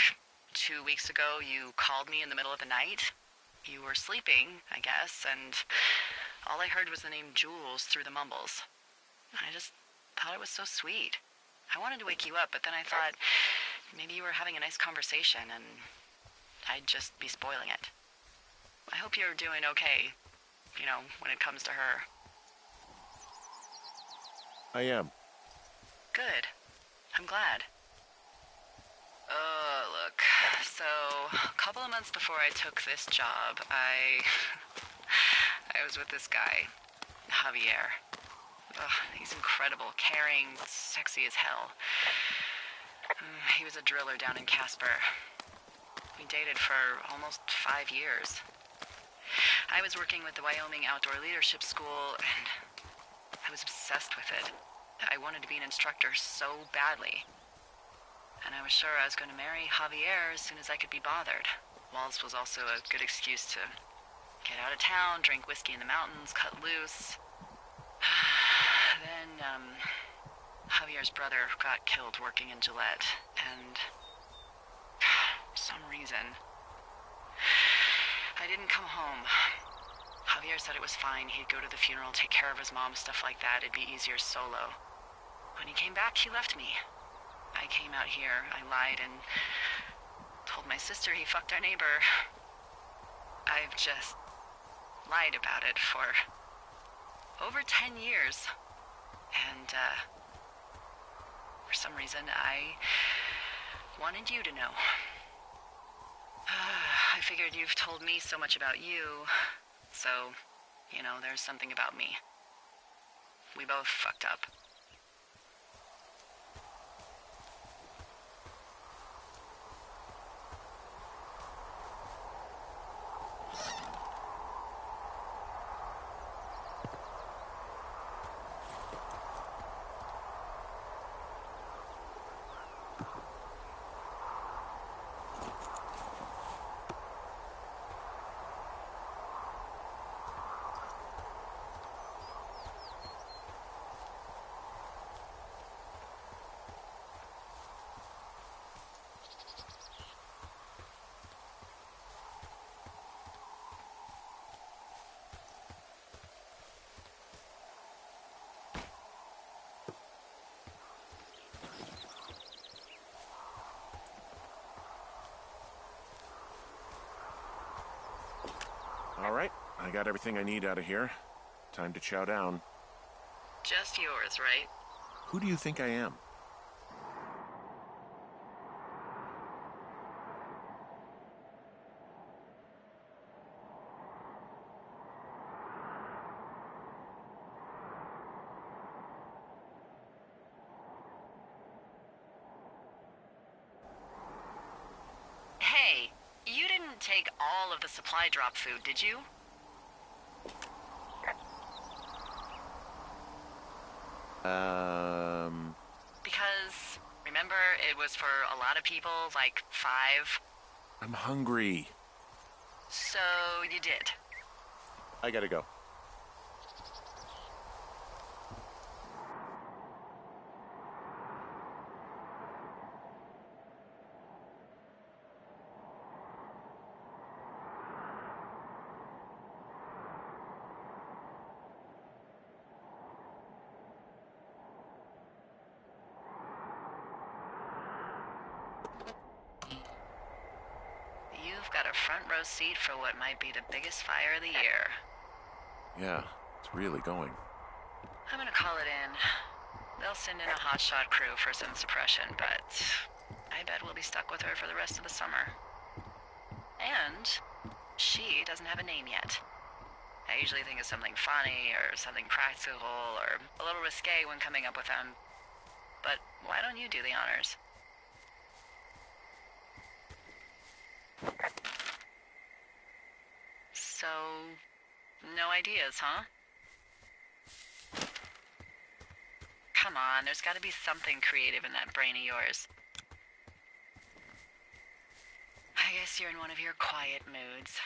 2 weeks ago, you called me in the middle of the night? You were sleeping, I guess, and all I heard was the name Jules through the mumbles. I just thought it was so sweet. I wanted to wake you up, but then I thought maybe you were having a nice conversation and I'd just be spoiling it. I hope you're doing okay, you know, when it comes to her. I am. Good. I'm glad. Look, so a couple of months before I took this job, I was with this guy, Javier. Ugh, he's incredible, caring, sexy as hell. He was a driller down in Casper. We dated for almost 5 years. I was working with the Wyoming Outdoor Leadership School, and I was obsessed with it. I wanted to be an instructor so badly. And I was sure I was going to marry Javier as soon as I could be bothered. Walls was also a good excuse to get out of town, drink whiskey in the mountains, cut loose. Then, Javier's brother got killed working in Gillette, and for some reason, I didn't come home. Javier said it was fine. He'd go to the funeral, take care of his mom, stuff like that. It'd be easier solo. When he came back, he left me. I came out here, I lied, and told my sister he fucked our neighbor. I've just lied about it for over 10 years. And, for some reason, I wanted you to know. I figured you've told me so much about you, so, you know, there's something about me. We both fucked up. All right, I got everything I need out of here. Time to chow down. Just yours, right? Who do you think I am? Hey, you didn't take all of the supply drop food, did you? Because, remember, it was for a lot of people, like 5. I'm hungry. So you did. I gotta go. front row seat for what might be the biggest fire of the year. Yeah, it's really going. I'm gonna call it in. They'll send in a hotshot crew for some suppression, but I bet we'll be stuck with her for the rest of the summer. And she doesn't have a name yet. I usually think of something funny or something practical or a little risque when coming up with them. But why don't you do the honors? So, no ideas, huh? Come on, there's gotta be something creative in that brain of yours. I guess you're in one of your quiet moods.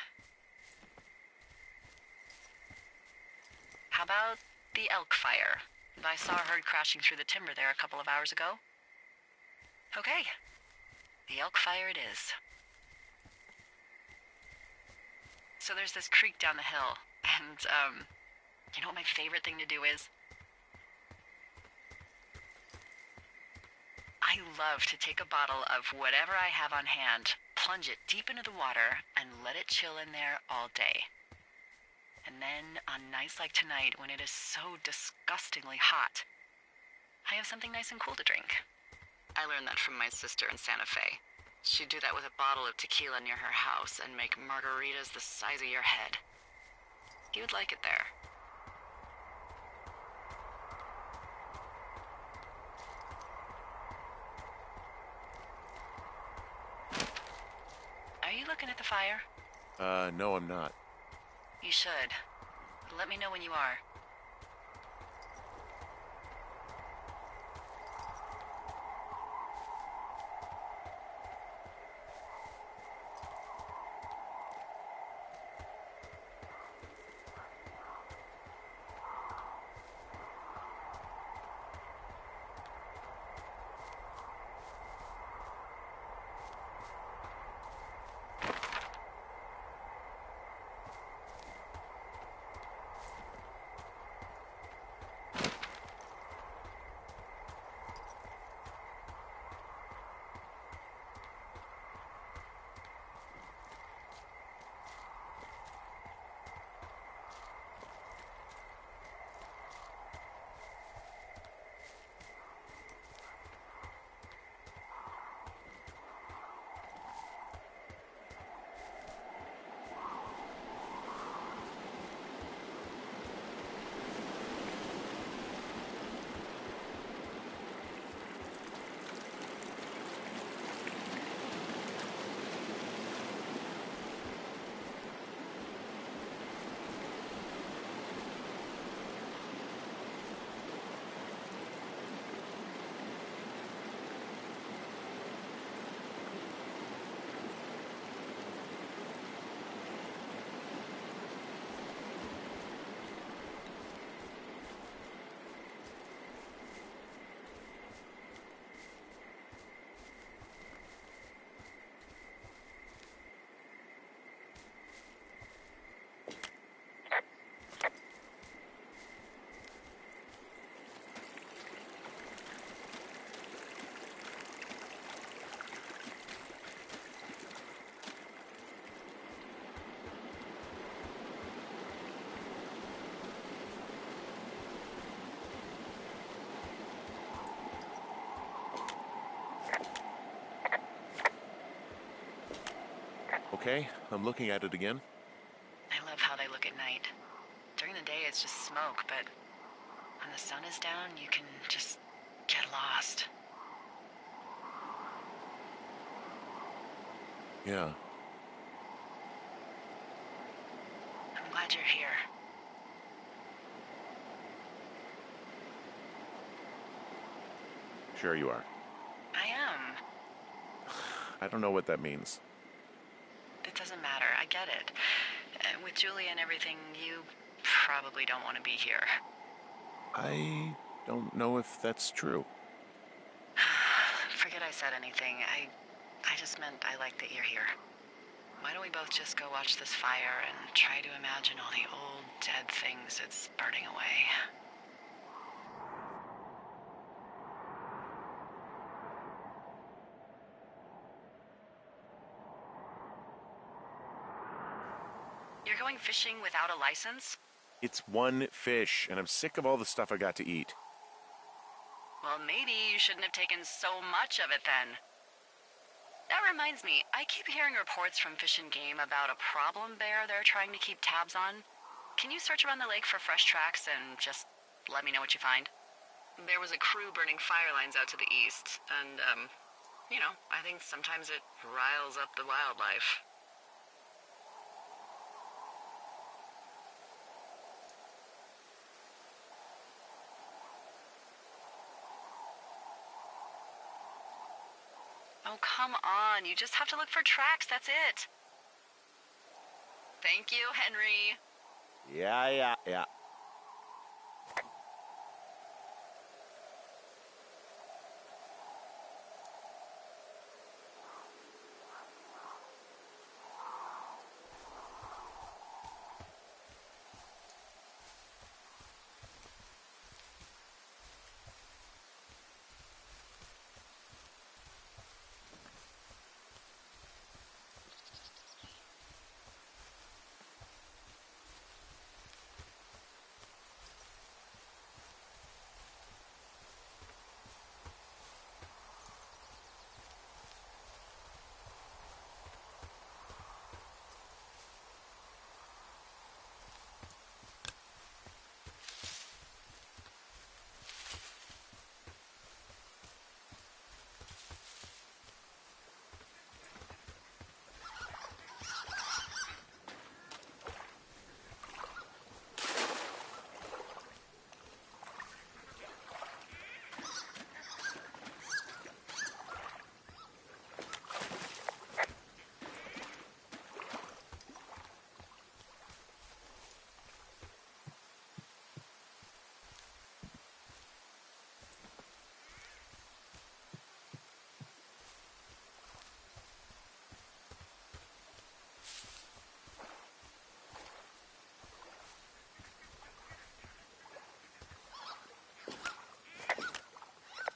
How about the elk fire? I saw a herd crashing through the timber there a couple of hours ago. Okay, the elk fire it is. So there's this creek down the hill, and, you know what my favorite thing to do is? I love to take a bottle of whatever I have on hand, plunge it deep into the water, and let it chill in there all day. And then, on nights like tonight, when it is so disgustingly hot, I have something nice and cool to drink. I learned that from my sister in Santa Fe. She'd do that with a bottle of tequila near her house and make margaritas the size of your head. You would like it there. Are you looking at the fire? No, I'm not. You should. Let me know when you are. Okay, I'm looking at it again. I love how they look at night. During the day, it's just smoke, but when the sun is down, you can just get lost. Yeah. I'm glad you're here. Sure you are. I am. I don't know what that means. It doesn't matter. I get it. With Julia and everything, you probably don't want to be here. I don't know if that's true. Forget I said anything. I just meant I like that you're here. Why don't we both just go watch this fire and try to imagine all the old, dead things it's burning away? You're going fishing without a license? It's one fish, and I'm sick of all the stuff I got to eat. Well, maybe you shouldn't have taken so much of it then. That reminds me, I keep hearing reports from Fish and Game about a problem bear they're trying to keep tabs on. Can you search around the lake for fresh tracks and just let me know what you find? There was a crew burning fire lines out to the east, and, I think sometimes it riles up the wildlife. Oh, come on. You just have to look for tracks. That's it. Thank you, Henry. Yeah.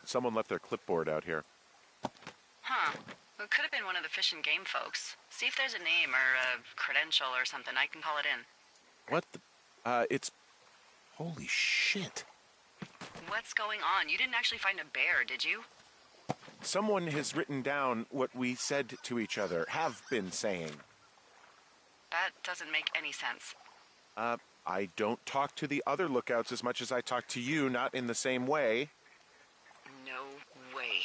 Someone left their clipboard out here. Huh. It could have been one of the Fish and Game folks. See if there's a name or a credential or something. I can call it in. What the? It's... Holy shit. What's going on? You didn't actually find a bear, did you? Someone has written down what we said to each other, have been saying. That doesn't make any sense. I don't talk to the other lookouts as much as I talk to you, not in the same way. No way.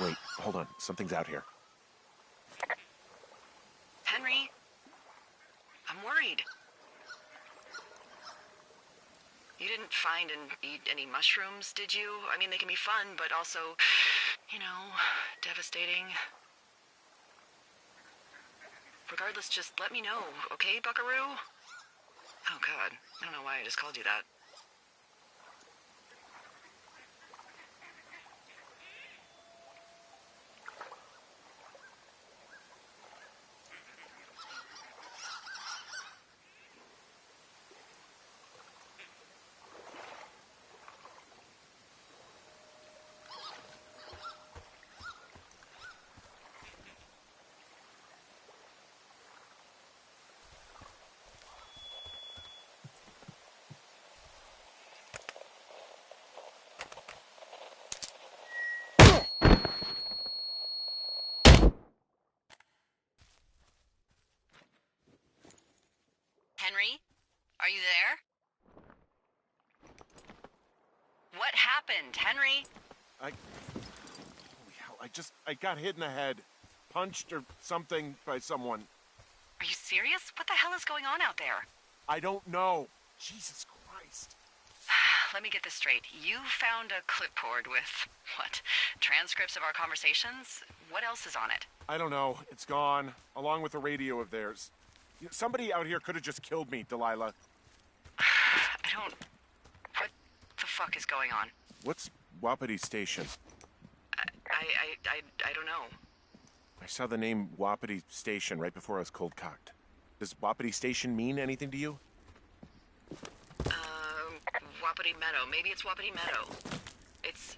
Wait, hold on. Something's out here. Henry? I'm worried. You didn't find and eat any mushrooms, did you? I mean, they can be fun, but also, devastating. Regardless, just let me know, okay, buckaroo? Oh, God. I don't know why I just called you that. Henry? Are you there? What happened, Henry? Holy hell, I got hit in the head. Punched or something by someone. Are you serious? What the hell is going on out there? I don't know. Jesus Christ. Let me get this straight. You found a clipboard with, what, transcripts of our conversations? What else is on it? I don't know. It's gone, along with the radio of theirs. Somebody out here could have just killed me, Delilah. What the fuck is going on? What's Wapiti Station? I don't know. I saw the name Wapiti Station right before I was cold cocked. Does Wapiti Station mean anything to you? Wapiti Meadow. Maybe it's Wapiti Meadow. It's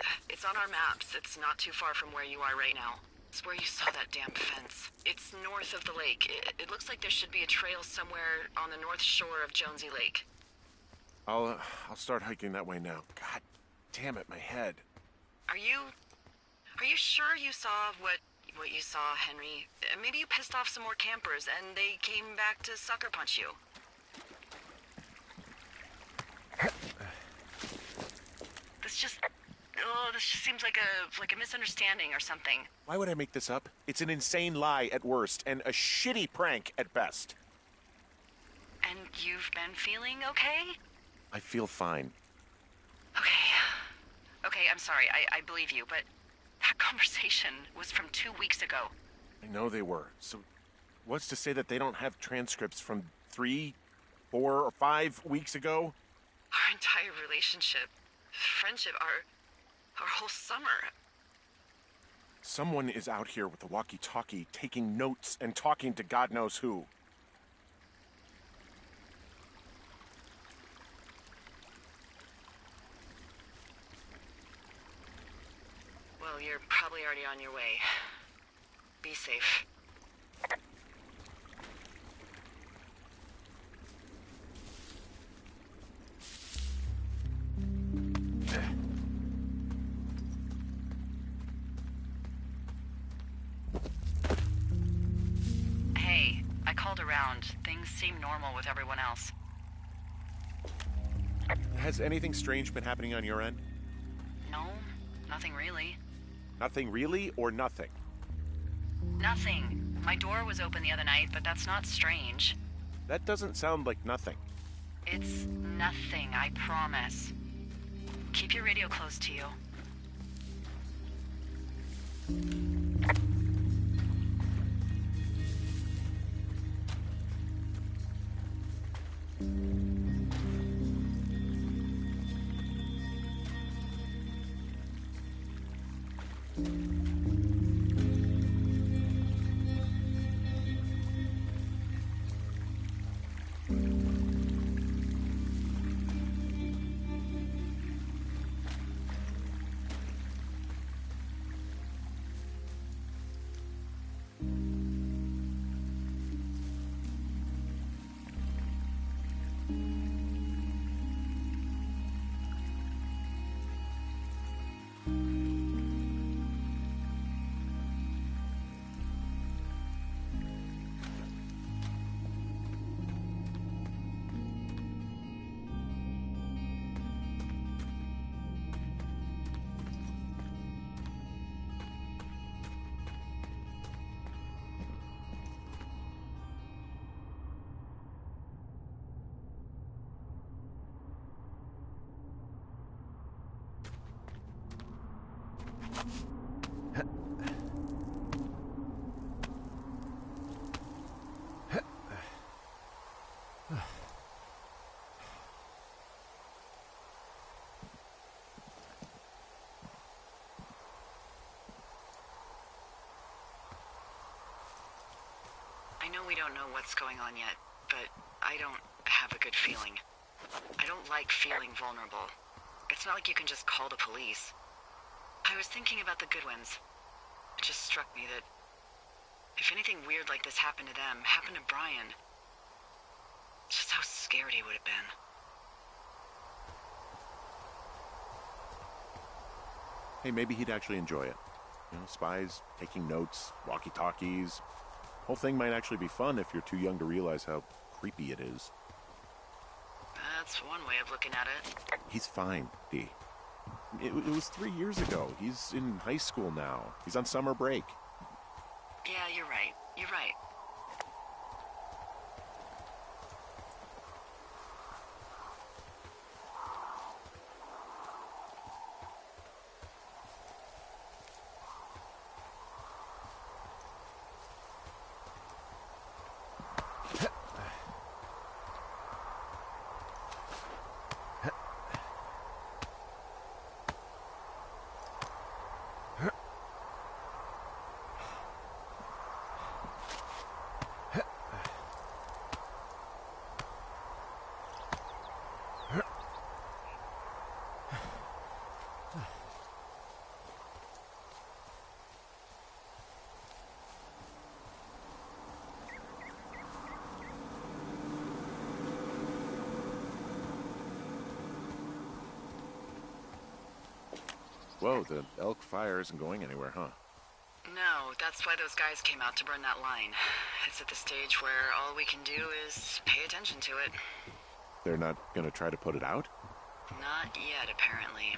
on our maps. It's not too far from where you are right now. It's where you saw that damn fence. It's north of the lake. It looks like there should be a trail somewhere on the north shore of Jonesy Lake. I'll start hiking that way now. God damn it, my head. Are you sure you saw what you saw, Henry? Maybe you pissed off some more campers and they came back to sucker punch you. This just seems like a misunderstanding or something. Why would I make this up? It's an insane lie at worst and a shitty prank at best. And you've been feeling okay? I feel fine. Okay, I'm sorry. I believe you, but that conversation was from 2 weeks ago. I know they were. So what's to say that they don't have transcripts from 3, 4, or 5 weeks ago? Our entire relationship, friendship, our whole summer. Someone is out here with a walkie-talkie taking notes and talking to God knows who. Well, you're probably already on your way. Be safe. Hey, I called around. Things seem normal with everyone else. Has anything strange been happening on your end? No, nothing really. Nothing really or nothing? Nothing. My door was open the other night, but that's not strange. That doesn't sound like nothing. It's nothing, I promise. Keep your radio close to you. I know we don't know what's going on yet, but I don't have a good feeling. I don't like feeling vulnerable. It's not like you can just call the police. I was thinking about the Goodwins. It just struck me that if anything weird like this happened to them, happened to Brian, just how scared he would have been. Hey, maybe he'd actually enjoy it. You know, spies, taking notes, walkie-talkies. Whole thing might actually be fun if you're too young to realize how creepy it is. That's one way of looking at it. He's fine, Dee. It was 3 years ago. He's in high school now. He's on summer break. Yeah, you're right. You're right. Whoa, the elk fire isn't going anywhere, huh? No, that's why those guys came out to burn that line. It's at the stage where all we can do is pay attention to it. They're not gonna try to put it out? Not yet, apparently.